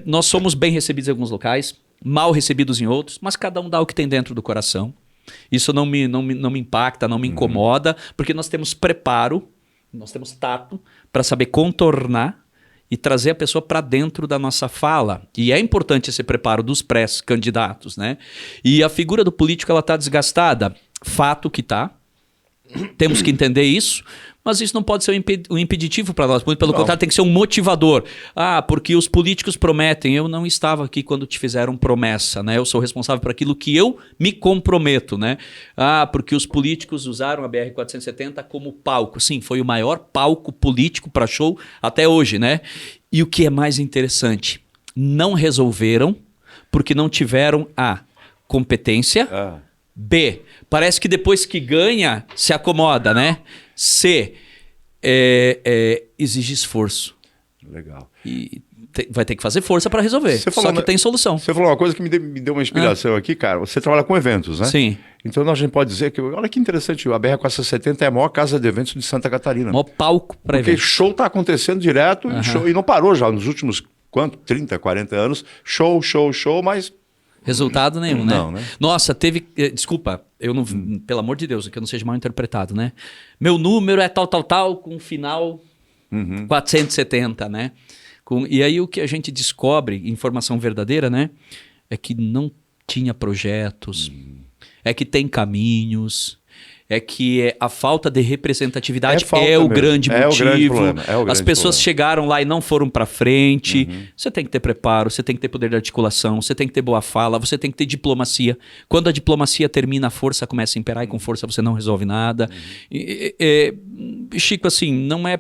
nós somos bem recebidos em alguns locais, mal recebidos em outros, mas cada um dá o que tem dentro do coração. Isso não me impacta, não me incomoda, porque nós temos preparo, nós temos tato para saber contornar e trazer a pessoa para dentro da nossa fala. E é importante esse preparo dos pré-candidatos, né? E a figura do político, ela está desgastada. Fato que está. Temos que entender isso, mas isso não pode ser um impeditivo para nós. Muito pelo contrário, tem que ser um motivador. Ah, porque os políticos prometem. Eu não estava aqui quando te fizeram promessa, né? Eu sou responsável por aquilo que eu me comprometo, né? Ah, porque os políticos usaram a BR-470 como palco. Sim, foi o maior palco político para show até hoje, né? E o que é mais interessante, não resolveram porque não tiveram a competência. B, parece que depois que ganha, se acomoda, né? C, exige esforço. Legal. E vai ter que fazer força para resolver. Só que tem solução. Você falou uma coisa que me deu uma inspiração aqui, cara. Você trabalha com eventos, né? Sim. Então a gente pode dizer que, olha que interessante, a BR-470 é a maior casa de eventos de Santa Catarina. O maior palco para eventos. Porque show está acontecendo direto e não parou já nos últimos, 30, 40 anos. Show, mas... Resultado nenhum, né? Não, né? Nossa, teve... Desculpa, eu não... Pelo amor de Deus, que eu não seja mal interpretado, né? Meu número é tal, com final 470, né? E aí o que a gente descobre, informação verdadeira, né? É que não tinha projetos, é que tem caminhos... É que a falta de representatividade é o grande motivo. As pessoas chegaram lá e não foram para frente. Você tem que ter preparo, você tem que ter poder de articulação, você tem que ter boa fala, você tem que ter diplomacia. Quando a diplomacia termina, a força começa a imperar e com força você não resolve nada. Chico, assim, não é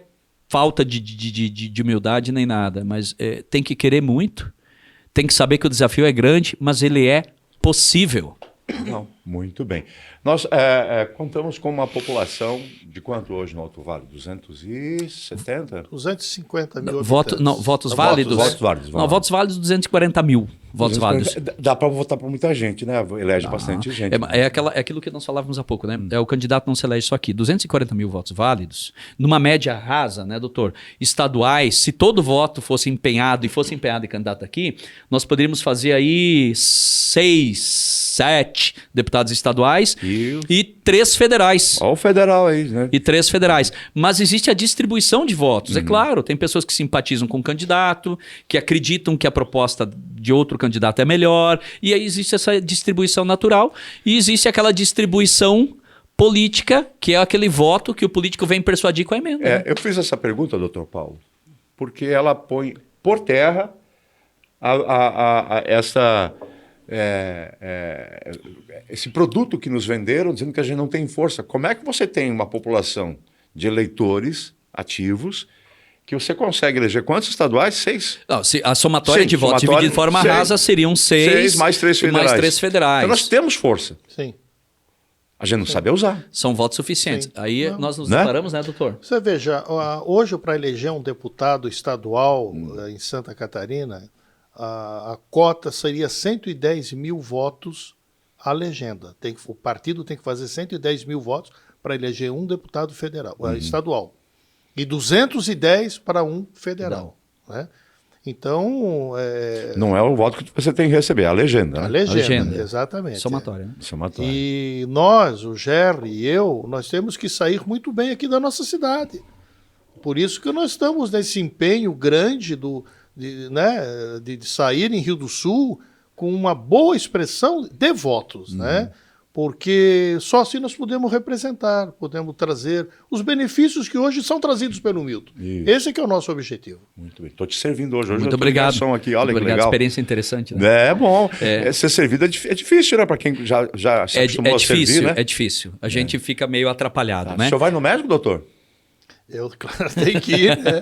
falta de humildade nem nada, mas tem que querer muito, tem que saber que o desafio é grande, mas ele é possível. Não, muito bem. Nós contamos com uma população de quanto hoje no Alto Vale? 270? 250 mil votos válidos? Votos válidos. Não, votos válidos, 240 mil votos válidos. Dá para votar por muita gente, né? Elege bastante gente. É aquilo que nós falávamos há pouco, né? O candidato não se elege só aqui. 240 mil votos válidos, numa média rasa, né, doutor? Estaduais, se todo voto fosse empenhado em candidato aqui, nós poderíamos fazer aí 7 deputados estaduais e 3 federais. Olha o federal aí, né? E 3 federais. Mas existe a distribuição de votos. É claro, tem pessoas que simpatizam com o candidato, que acreditam que a proposta de outro candidato é melhor. E aí existe essa distribuição natural. E existe aquela distribuição política, que é aquele voto que o político vem persuadir com a emenda. Eu fiz essa pergunta, doutor Paulo, porque ela põe por terra esse produto que nos venderam, dizendo que a gente não tem força. Como é que você tem uma população de eleitores ativos que você consegue eleger quantos estaduais? 6? Não, a somatória de votos dividida de forma rasa seriam 6 mais 3 federais. Então nós temos força. Sim. A gente não sabe usar. São votos suficientes. Sim. Aí nós nos deparamos, né, doutor? Você veja, hoje para eleger um deputado estadual em Santa Catarina, a cota seria 110 mil votos à legenda. O partido tem que fazer 110 mil votos para eleger um deputado federal, estadual. E 210 para um federal. Né? Então... Não é o voto que você tem que receber, é a legenda. Né? A legenda, exatamente. Somatória. Né? Somatória. E nós, o Gerry e eu, nós temos que sair muito bem aqui da nossa cidade. Por isso que nós estamos nesse empenho grande de sair em Rio do Sul com uma boa expressão de votos, né? Porque só assim nós podemos representar, podemos trazer os benefícios que hoje são trazidos pelo Milton. Isso. Esse que é o nosso objetivo. Muito bem. Estou te servindo hoje. Muito obrigado. Aqui. Olha muito que obrigado. Legal. Experiência interessante. Né? É bom. Ser servido é difícil, né? Para quem já se acostumou a servir, né? É difícil. A gente fica meio atrapalhado, né? O senhor vai no médico, doutor? Eu, claro, tenho que ir, né?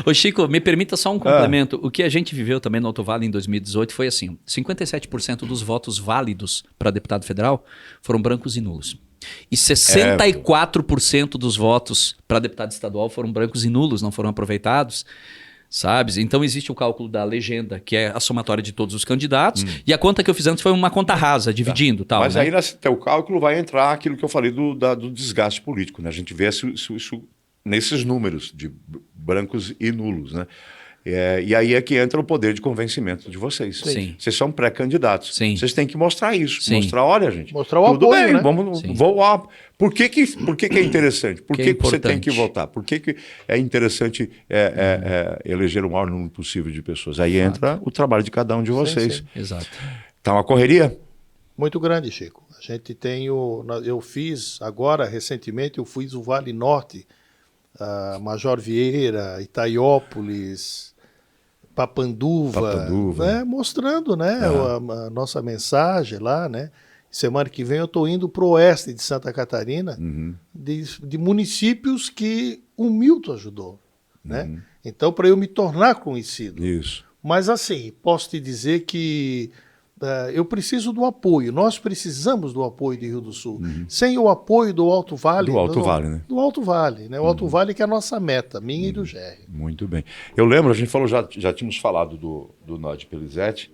Ô Chico, me permita só um complemento. O que a gente viveu também no Alto Vale em 2018 foi assim, 57% dos votos válidos para deputado federal foram brancos e nulos. E 64% dos votos para deputado estadual foram brancos e nulos, não foram aproveitados. Sabe? Então existe o cálculo da legenda, que é a somatória de todos os candidatos, e a conta que eu fiz antes foi uma conta rasa, dividindo. Tal, mas né? aí nesse teu cálculo vai entrar aquilo que eu falei do desgaste político. Né? A gente vê isso nesses números de brancos e nulos. Né? E aí é que entra o poder de convencimento de vocês. Sim. Vocês são pré-candidatos. Sim. Vocês têm que mostrar isso. Sim. Mostrar, olha, gente, Mostrar o tudo apoio, bem, né? vamos Sim. voar. Por que é interessante? Por Que que é você tem que importante. votar? Por que é interessante eleger o maior número possível de pessoas? Aí entra o trabalho de cada um de vocês. sim. Exato. Tá uma correria? Muito grande, Chico. A gente tem eu fiz agora, recentemente, eu fiz o Vale Norte, Major Vieira, Itaiópolis, Papanduva, né, mostrando, né, a nossa mensagem lá, né. Semana que vem eu estou indo para o oeste de Santa Catarina, de municípios que o Milton ajudou, né. Então, para eu me tornar conhecido. Isso. Mas assim, posso te dizer que eu preciso do apoio, nós precisamos do apoio de Rio do Sul. Sem o apoio do Alto Vale... Do Alto Vale, né? Do Alto Vale, né? O Alto Vale que é a nossa meta, minha e do Jerry. Muito bem. Eu lembro, a gente falou, já tínhamos falado do Nod Pelizete,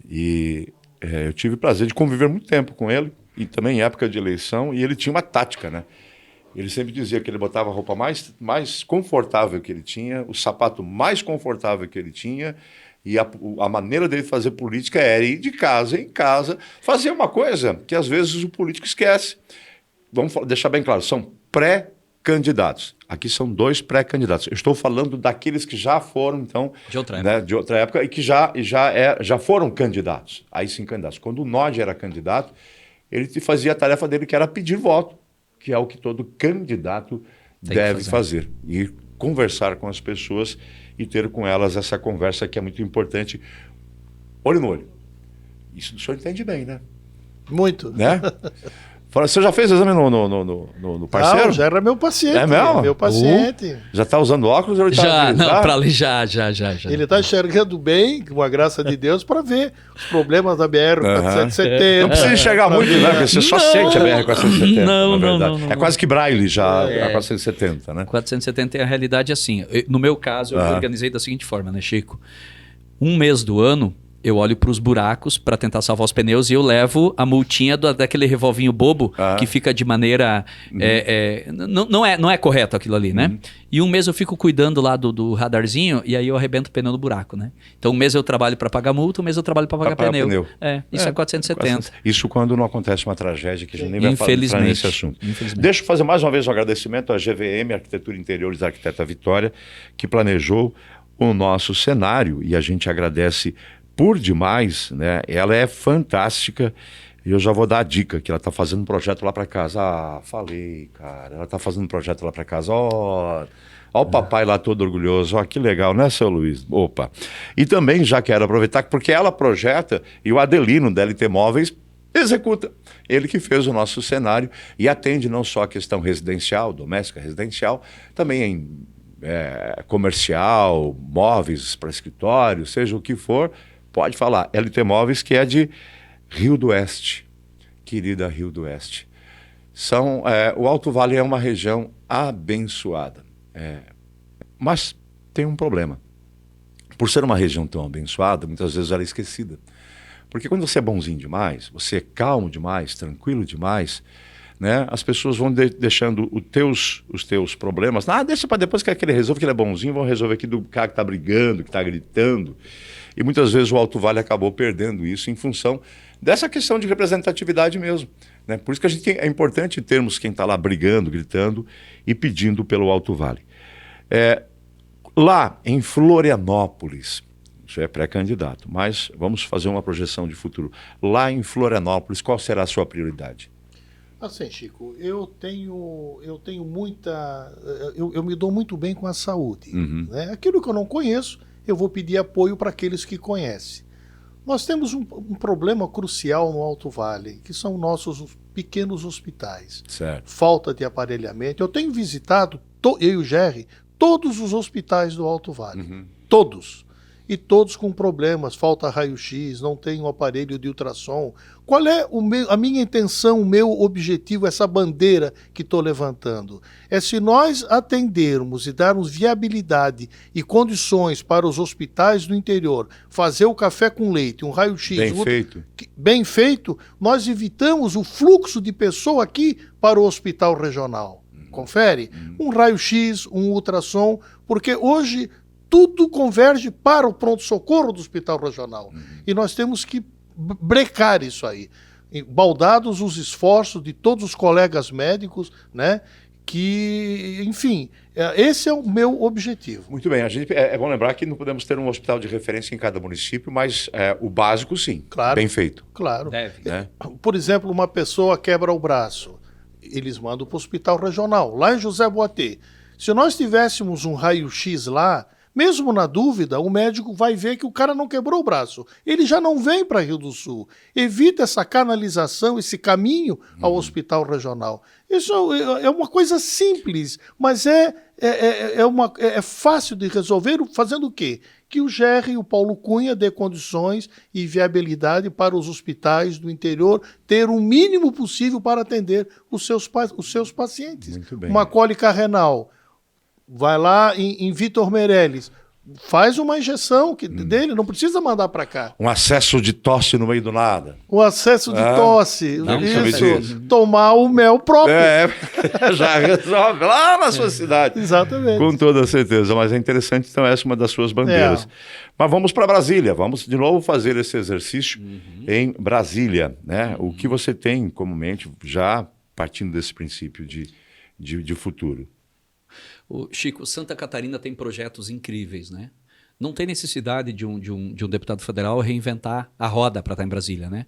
e eu tive o prazer de conviver muito tempo com ele, e também em época de eleição, e ele tinha uma tática, né? Ele sempre dizia que ele botava a roupa mais confortável que ele tinha, o sapato mais confortável que ele tinha, e a maneira dele fazer política era ir de casa em casa, fazer uma coisa que às vezes o político esquece. Vamos deixar bem claro, são pré-candidatos. Aqui são 2 pré-candidatos. Eu estou falando daqueles que já foram, então... De outra época. Né, de outra época, e que já foram candidatos. Aí sim, candidatos. Quando o Nod era candidato, ele fazia a tarefa dele, que era pedir voto, que é o que todo candidato deve fazer. E conversar com as pessoas e ter com elas essa conversa que é muito importante, olho no olho. Isso o senhor entende bem, né? Muito. Né? Fala, você já fez exame no parceiro? Não, já era meu paciente. É mesmo? Meu paciente. Já está usando óculos? Ou ele Já, não, tá... para ali já. Ele está enxergando bem, com a graça de Deus, para ver os problemas da BR-470. Não precisa enxergar muito, né? Porque você só sente a BR-470, Não, na verdade. não. É quase que Braille já, a 470, né? 470 é a realidade assim. No meu caso, eu organizei da seguinte forma, né, Chico? Um mês do ano, eu olho para os buracos para tentar salvar os pneus e eu levo a multinha daquele revolvinho bobo que fica de maneira... não é correto aquilo ali, né? E um mês eu fico cuidando lá do radarzinho e aí eu arrebento o pneu no buraco, né? Então um mês eu trabalho para pagar multa, um mês eu trabalho para pagar pneu. Isso é 470. Isso quando não acontece uma tragédia, que a gente nem vai entrar nesse assunto. Deixa eu fazer mais uma vez um agradecimento à GVM, Arquitetura Interiores, da arquiteta Vitória, que planejou o nosso cenário, e a gente agradece por demais, né? Ela é fantástica. E eu já vou dar a dica, que ela está fazendo um projeto lá para casa. Falei, cara. Ela está fazendo um projeto lá para casa. Ó o papai lá todo orgulhoso. Ó, que legal, né, seu Luiz? Opa. E também já quero aproveitar, porque ela projeta e o Adelino, da LT Móveis, executa. Ele que fez o nosso cenário e atende não só a questão residencial, doméstica residencial, também em comercial, móveis para escritório, seja o que for. Pode falar, LT Móveis, que é de Rio do Oeste, querida Rio do Oeste. O Alto Vale é uma região abençoada, mas tem um problema. Por ser uma região tão abençoada, muitas vezes ela é esquecida. Porque quando você é bonzinho demais, você é calmo demais, tranquilo demais, né, as pessoas vão deixando os teus problemas. Deixa para depois que ele resolve, que ele é bonzinho, vão resolver aqui do cara que está brigando, que está gritando. E muitas vezes o Alto Vale acabou perdendo isso em função dessa questão de representatividade mesmo, né? Por isso que é importante termos quem está lá brigando, gritando e pedindo pelo Alto Vale. Lá em Florianópolis, isso é pré-candidato, mas vamos fazer uma projeção de futuro. Lá em Florianópolis, qual será a sua prioridade? Assim, Chico, eu tenho muita... Eu me dou muito bem com a saúde. Né? Aquilo que eu não conheço, eu vou pedir apoio para aqueles que conhecem. Nós temos um problema crucial no Alto Vale, que são nossos pequenos hospitais. Certo. Falta de aparelhamento. Eu tenho visitado, eu e o Jerry, todos os hospitais do Alto Vale. Todos. E todos com problemas, falta raio-x, não tem um aparelho de ultrassom. Qual é a minha intenção, o meu objetivo, essa bandeira que estou levantando? É se nós atendermos e darmos viabilidade e condições para os hospitais do interior, fazer o café com leite, um raio-x... Bem feito, nós evitamos o fluxo de pessoa aqui para o hospital regional. Confere? Um raio-x, um ultrassom, porque hoje... tudo converge para o pronto-socorro do hospital regional. E nós temos que brecar isso aí. Baldados os esforços de todos os colegas médicos, né? Que, enfim, esse é o meu objetivo. Muito bem, é bom lembrar que não podemos ter um hospital de referência em cada município, mas o básico sim, Claro. bem feito. Claro. Deve. Né? Por exemplo, uma pessoa quebra o braço, eles mandam para o hospital regional, lá em José Boatê. Se nós tivéssemos um raio-x lá, mesmo na dúvida, o médico vai ver que o cara não quebrou o braço. Ele já não vem para Rio do Sul. Evita essa canalização, esse caminho ao hospital regional. Isso é uma coisa simples, mas é fácil de resolver, fazendo o quê? Que o GR e o Paulo Cunha dê condições e viabilidade para os hospitais do interior ter o mínimo possível para atender os seus pacientes. Muito bem. Uma cólica renal, vai lá em Vitor Meirelles, faz uma injeção dele, não precisa mandar para cá. Um acesso de tosse no meio do nada. O acesso de tosse, não isso, tomar o mel próprio. Já resolve lá na sua cidade. Exatamente. Com toda certeza, mas é interessante, então essa é uma das suas bandeiras. Mas vamos para Brasília, vamos de novo fazer esse exercício em Brasília, né? O que você tem comumente, já partindo desse princípio de futuro? Chico, Santa Catarina tem projetos incríveis, né? Não tem necessidade de um deputado federal reinventar a roda para estar em Brasília, né?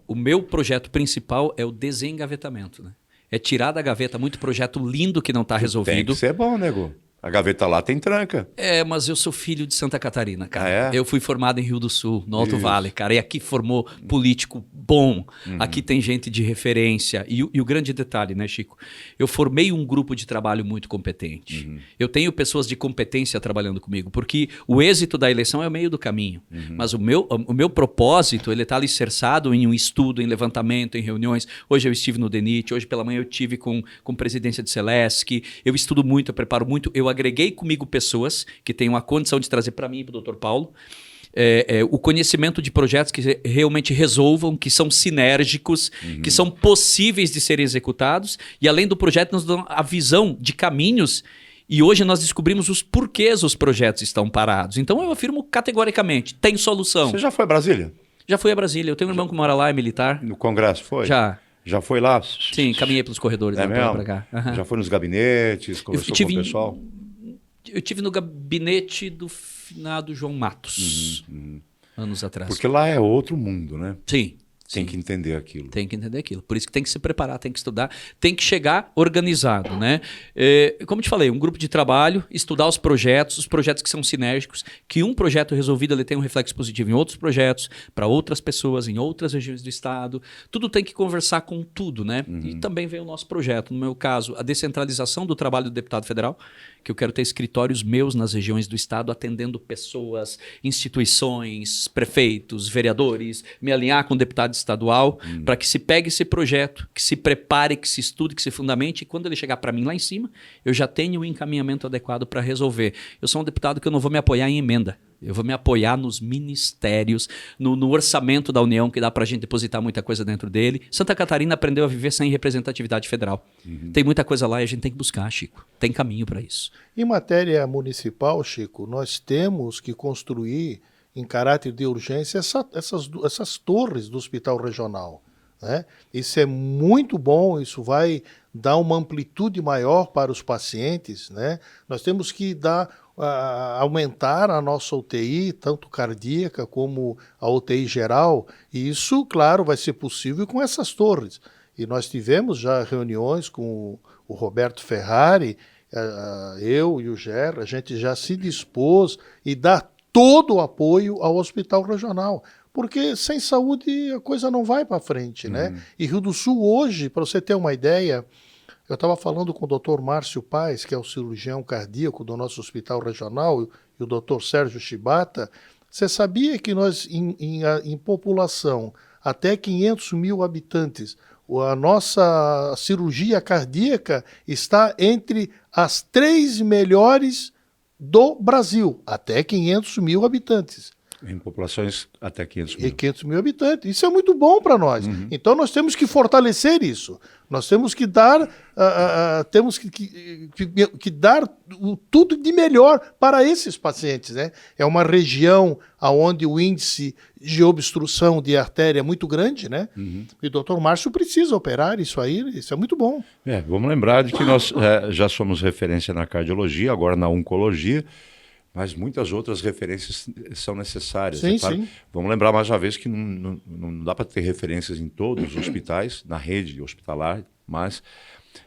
O meu projeto principal é o desengavetamento, né? É tirar da gaveta muito projeto lindo que não está resolvido. Tem que ser bom, nego. A gaveta lá tem tranca. Mas eu sou filho de Santa Catarina, cara. Ah, é? Eu fui formado em Rio do Sul, no Alto Vale, cara. E aqui formou político bom. Aqui tem gente de referência. E o grande detalhe, né, Chico? Eu formei um grupo de trabalho muito competente. Eu tenho pessoas de competência trabalhando comigo, porque o êxito da eleição é o meio do caminho. Mas o meu propósito, ele está alicerçado em um estudo, em levantamento, em reuniões. Hoje eu estive no DENIT, hoje pela manhã eu estive com presidência de Celesc. Eu estudo muito, eu preparo muito. Eu agreguei comigo pessoas que têm uma condição de trazer para mim e para o Dr. Paulo o conhecimento de projetos que realmente resolvam, que são sinérgicos, que são possíveis de serem executados, e além do projeto nos dão a visão de caminhos, e hoje nós descobrimos os porquês os projetos estão parados. Então eu afirmo categoricamente, tem solução. Você já foi a Brasília? Já fui a Brasília, eu tenho um irmão que mora lá, é militar. No Congresso, foi? Já. Já foi lá? Sim, caminhei pelos corredores lá para cá. Já foi nos gabinetes, conversou com o pessoal? Eu estive no gabinete do finado João Matos, anos atrás. Porque lá é outro mundo, né? Sim. Tem que entender aquilo. Tem que entender aquilo. Por isso que tem que se preparar, tem que estudar, tem que chegar organizado, né? Como eu te falei, um grupo de trabalho, estudar os projetos que são sinérgicos, que um projeto resolvido ele tem um reflexo positivo em outros projetos, para outras pessoas, em outras regiões do estado. Tudo tem que conversar com tudo, né? E também vem o nosso projeto. No meu caso, a descentralização do trabalho do deputado federal, que eu quero ter escritórios meus nas regiões do estado, atendendo pessoas, instituições, prefeitos, vereadores, me alinhar com o deputado estadual, para que se pegue esse projeto, que se prepare, que se estude, que se fundamente, e quando ele chegar para mim lá em cima, eu já tenho o encaminhamento adequado para resolver. Eu sou um deputado que eu não vou me apoiar em emenda. Eu vou me apoiar nos ministérios, no orçamento da União, que dá para a gente depositar muita coisa dentro dele. Santa Catarina aprendeu a viver sem representatividade federal. Tem muita coisa lá e a gente tem que buscar, Chico. Tem caminho para isso. Em matéria municipal, Chico, nós temos que construir, em caráter de urgência, essas torres do hospital regional, né? Isso é muito bom, isso vai dar uma amplitude maior para os pacientes, né? Nós temos que aumentar a nossa UTI, tanto cardíaca como a UTI geral, e isso, claro, vai ser possível com essas torres. E nós tivemos já reuniões com o Roberto Ferrari, eu e o Ger, a gente já se dispôs e dá todo o apoio ao hospital regional, porque sem saúde a coisa não vai para frente, né? E Rio do Sul hoje, para você ter uma ideia, eu estava falando com o Dr. Márcio Paes, que é o cirurgião cardíaco do nosso hospital regional, e o Dr. Sérgio Shibata. Você sabia que nós, em população até 500 mil habitantes, a nossa cirurgia cardíaca está entre as 3 melhores do Brasil, até 500 mil habitantes. Em populações até 500 E mil. 500 mil habitantes. Isso é muito bom para nós. Então nós temos que fortalecer isso. Nós temos que dar, que dar tudo de melhor para esses pacientes, né? É uma região onde o índice de obstrução de artéria é muito grande, né? E o doutor Márcio precisa operar isso aí, isso é muito bom. Vamos lembrar de que nós já somos referência na cardiologia, agora na oncologia, mas muitas outras referências são necessárias. Sim, claro. sim. Vamos lembrar mais uma vez que não dá para ter referências em todos os hospitais, na rede hospitalar, mas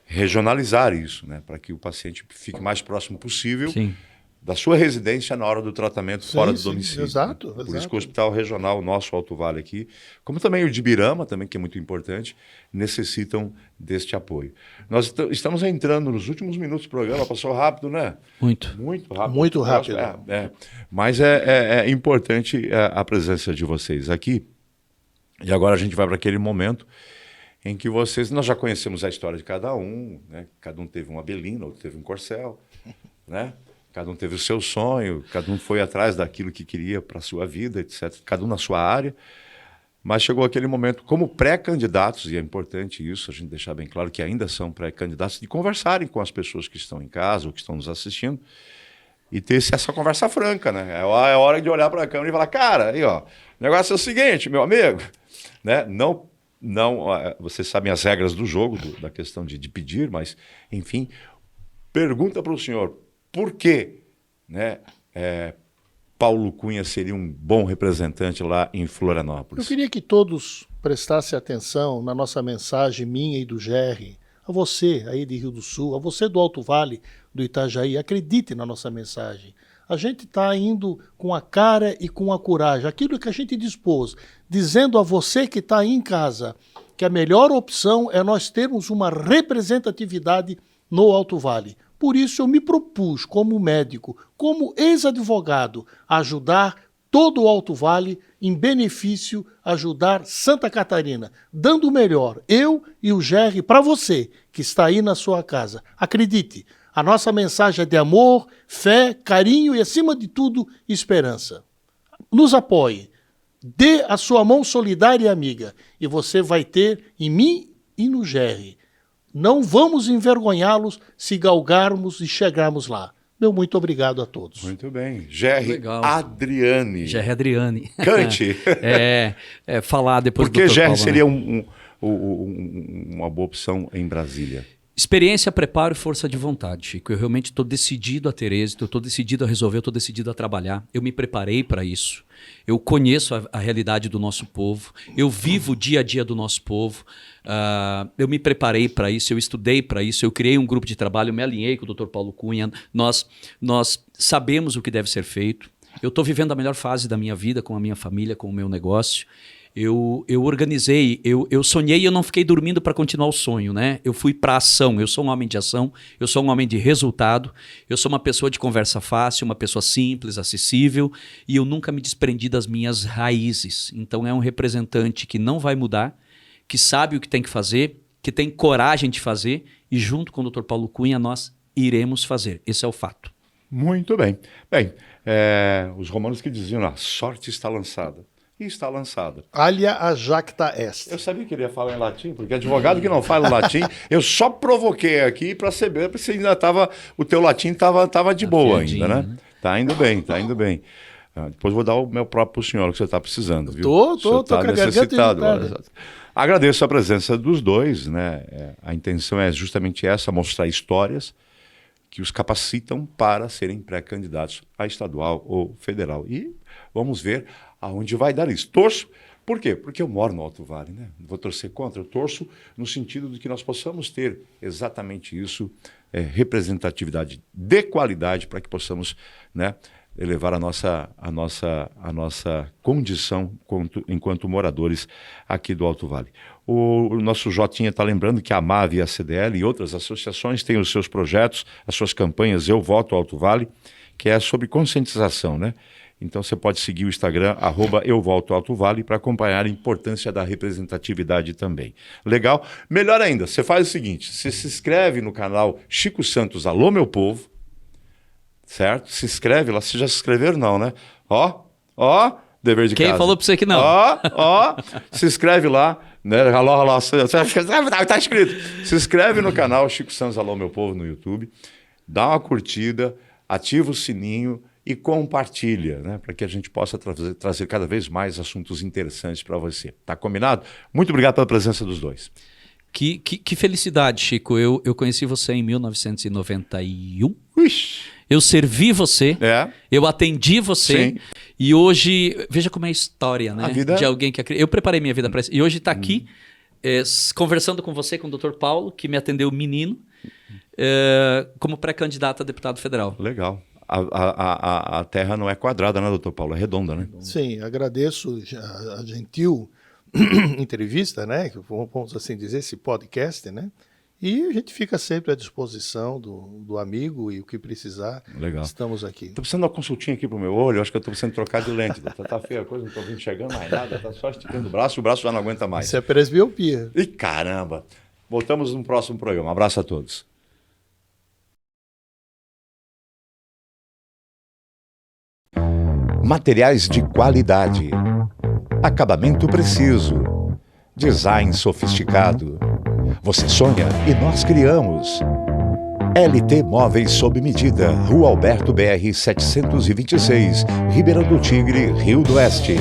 regionalizar isso, né, para que o paciente fique mais próximo possível Sim. da sua residência na hora do tratamento fora do domicílio. Exato, né? Por exato. isso que o hospital regional, o nosso Alto Vale aqui, como também o de Ibirama, também, que é muito importante, necessitam deste apoio. Nós estamos entrando nos últimos minutos do programa, passou rápido, né? Muito. Muito rápido. Muito rápido. Mas é importante a presença de vocês aqui. E agora a gente vai para aquele momento em que nós já conhecemos a história de cada um, né? Cada um teve uma Belina, outro teve um Corcel, né? Cada um teve o seu sonho, cada um foi atrás daquilo que queria para a sua vida, etc. Cada um na sua área. Mas chegou aquele momento, como pré-candidatos, e é importante isso, a gente deixar bem claro que ainda são pré-candidatos, de conversarem com as pessoas que estão em casa ou que estão nos assistindo e ter essa conversa franca, né? É hora de olhar para a câmera e falar, cara, aí, ó, o negócio é o seguinte, meu amigo, né? Não, vocês sabem as regras do jogo, da questão de pedir, mas, enfim, pergunta para o senhor, por que, né, Paulo Cunha seria um bom representante lá em Florianópolis? Eu queria que todos prestassem atenção na nossa mensagem, minha e do GR, a você aí de Rio do Sul, a você do Alto Vale, do Itajaí, acredite na nossa mensagem. A gente está indo com a cara e com a coragem, aquilo que a gente dispôs, dizendo a você que está aí em casa que a melhor opção é nós termos uma representatividade no Alto Vale. Por isso eu me propus, como médico, como ex-advogado, a ajudar todo o Alto Vale em benefício, ajudar Santa Catarina, dando o melhor, eu e o GR, para você que está aí na sua casa. Acredite, a nossa mensagem é de amor, fé, carinho e, acima de tudo, esperança. Nos apoie, dê a sua mão solidária e amiga, e você vai ter em mim e no GR. Não vamos envergonhá-los se galgarmos e chegarmos lá. Meu muito obrigado a todos. Muito bem. GR Legal. Adriane. GR Adriane. Cante. Falar depois Por que do Dr. GR Paulo, seria né? uma boa opção em Brasília? Experiência, preparo e força de vontade, Chico. Eu realmente estou decidido a ter êxito, eu estou decidido a resolver, eu estou decidido a trabalhar. Eu me preparei para isso. Eu conheço a realidade do nosso povo. Eu vivo o dia a dia do nosso povo. Eu me preparei para isso, eu estudei para isso, eu criei um grupo de trabalho, eu me alinhei com o Dr. Paulo Cunha. Nós sabemos o que deve ser feito. Eu estou vivendo a melhor fase da minha vida com a minha família, com o meu negócio. Eu organizei, eu sonhei e eu não fiquei dormindo para continuar o sonho, né? Eu fui para ação, eu sou um homem de ação, eu sou um homem de resultado, eu sou uma pessoa de conversa fácil, uma pessoa simples, acessível, e eu nunca me desprendi das minhas raízes. Então é um representante que não vai mudar, que sabe o que tem que fazer, que tem coragem de fazer, e junto com o Dr. Paulo Cunha nós iremos fazer. Esse é o fato. Muito bem. Bem, os romanos que diziam, a sorte está lançada. E está lançada. Alia a jacta est. Eu sabia que ele ia falar em latim, porque advogado que não fala latim, eu só provoquei aqui para saber se ainda estava, o teu latim estava de boa ainda, né? Tá indo bem, tá indo bem. Depois vou dar o meu próprio pro senhor, que você está precisando, viu? Tô com a necessitado. garganta. Agradeço a presença dos dois, né? A intenção é justamente essa, mostrar histórias que os capacitam para serem pré-candidatos a estadual ou federal. E vamos ver aonde vai dar isso. Torço, por quê? Porque eu moro no Alto Vale, né? Não vou torcer contra, eu torço no sentido de que nós possamos ter exatamente isso, representatividade de qualidade, para que possamos, né, elevar a nossa condição enquanto moradores aqui do Alto Vale. O nosso Jotinha está lembrando que a MAV e a CDL e outras associações têm os seus projetos, as suas campanhas Eu Voto Alto Vale, que é sobre conscientização, né? Então você pode seguir o Instagram, @euvoltoaltovale, para acompanhar a importância da representatividade também. Legal? Melhor ainda, você faz o seguinte, você se inscreve no canal Chico Santos Alô Meu Povo, certo? Se inscreve lá, vocês já se inscreveram não, né? Ó, dever de Quem casa. falou pra você que não? Ó, se inscreve lá, né? Alô, tá escrito. Se inscreve no canal Chico Santos Alô, meu povo, no YouTube. Dá uma curtida, ativa o sininho e compartilha, né? Para que a gente possa trazer cada vez mais assuntos interessantes para você. Tá combinado? Muito obrigado pela presença dos dois. Que felicidade, Chico. Eu conheci você em 1991. Ixi. Eu servi você. É. Eu atendi você. Sim. E hoje, veja como é a história, né? A vida... De alguém que... Eu preparei minha vida para isso. E hoje está aqui, conversando com você, com o Dr. Paulo, que me atendeu menino, como pré-candidato a deputado federal. Legal. A Terra não é quadrada, né, doutor Paulo? É redonda, né? Sim, agradeço a gentil entrevista, né? Vamos assim dizer, esse podcast, né? E a gente fica sempre à disposição do amigo e o que precisar. Legal. Estamos aqui. Estou precisando de uma consultinha aqui pro meu olho. Acho que eu estou precisando trocar de lente. Tá feia a coisa, não estou enxergando mais nada. Tá só esticando o braço já não aguenta mais. Isso é presbiopia. E caramba! Voltamos no próximo programa. Um abraço a todos. Materiais de qualidade. Acabamento preciso. Design sofisticado. Você sonha e nós criamos. LT Móveis sob medida. Rua Alberto BR 726, Ribeirão do Tigre, Rio do Oeste.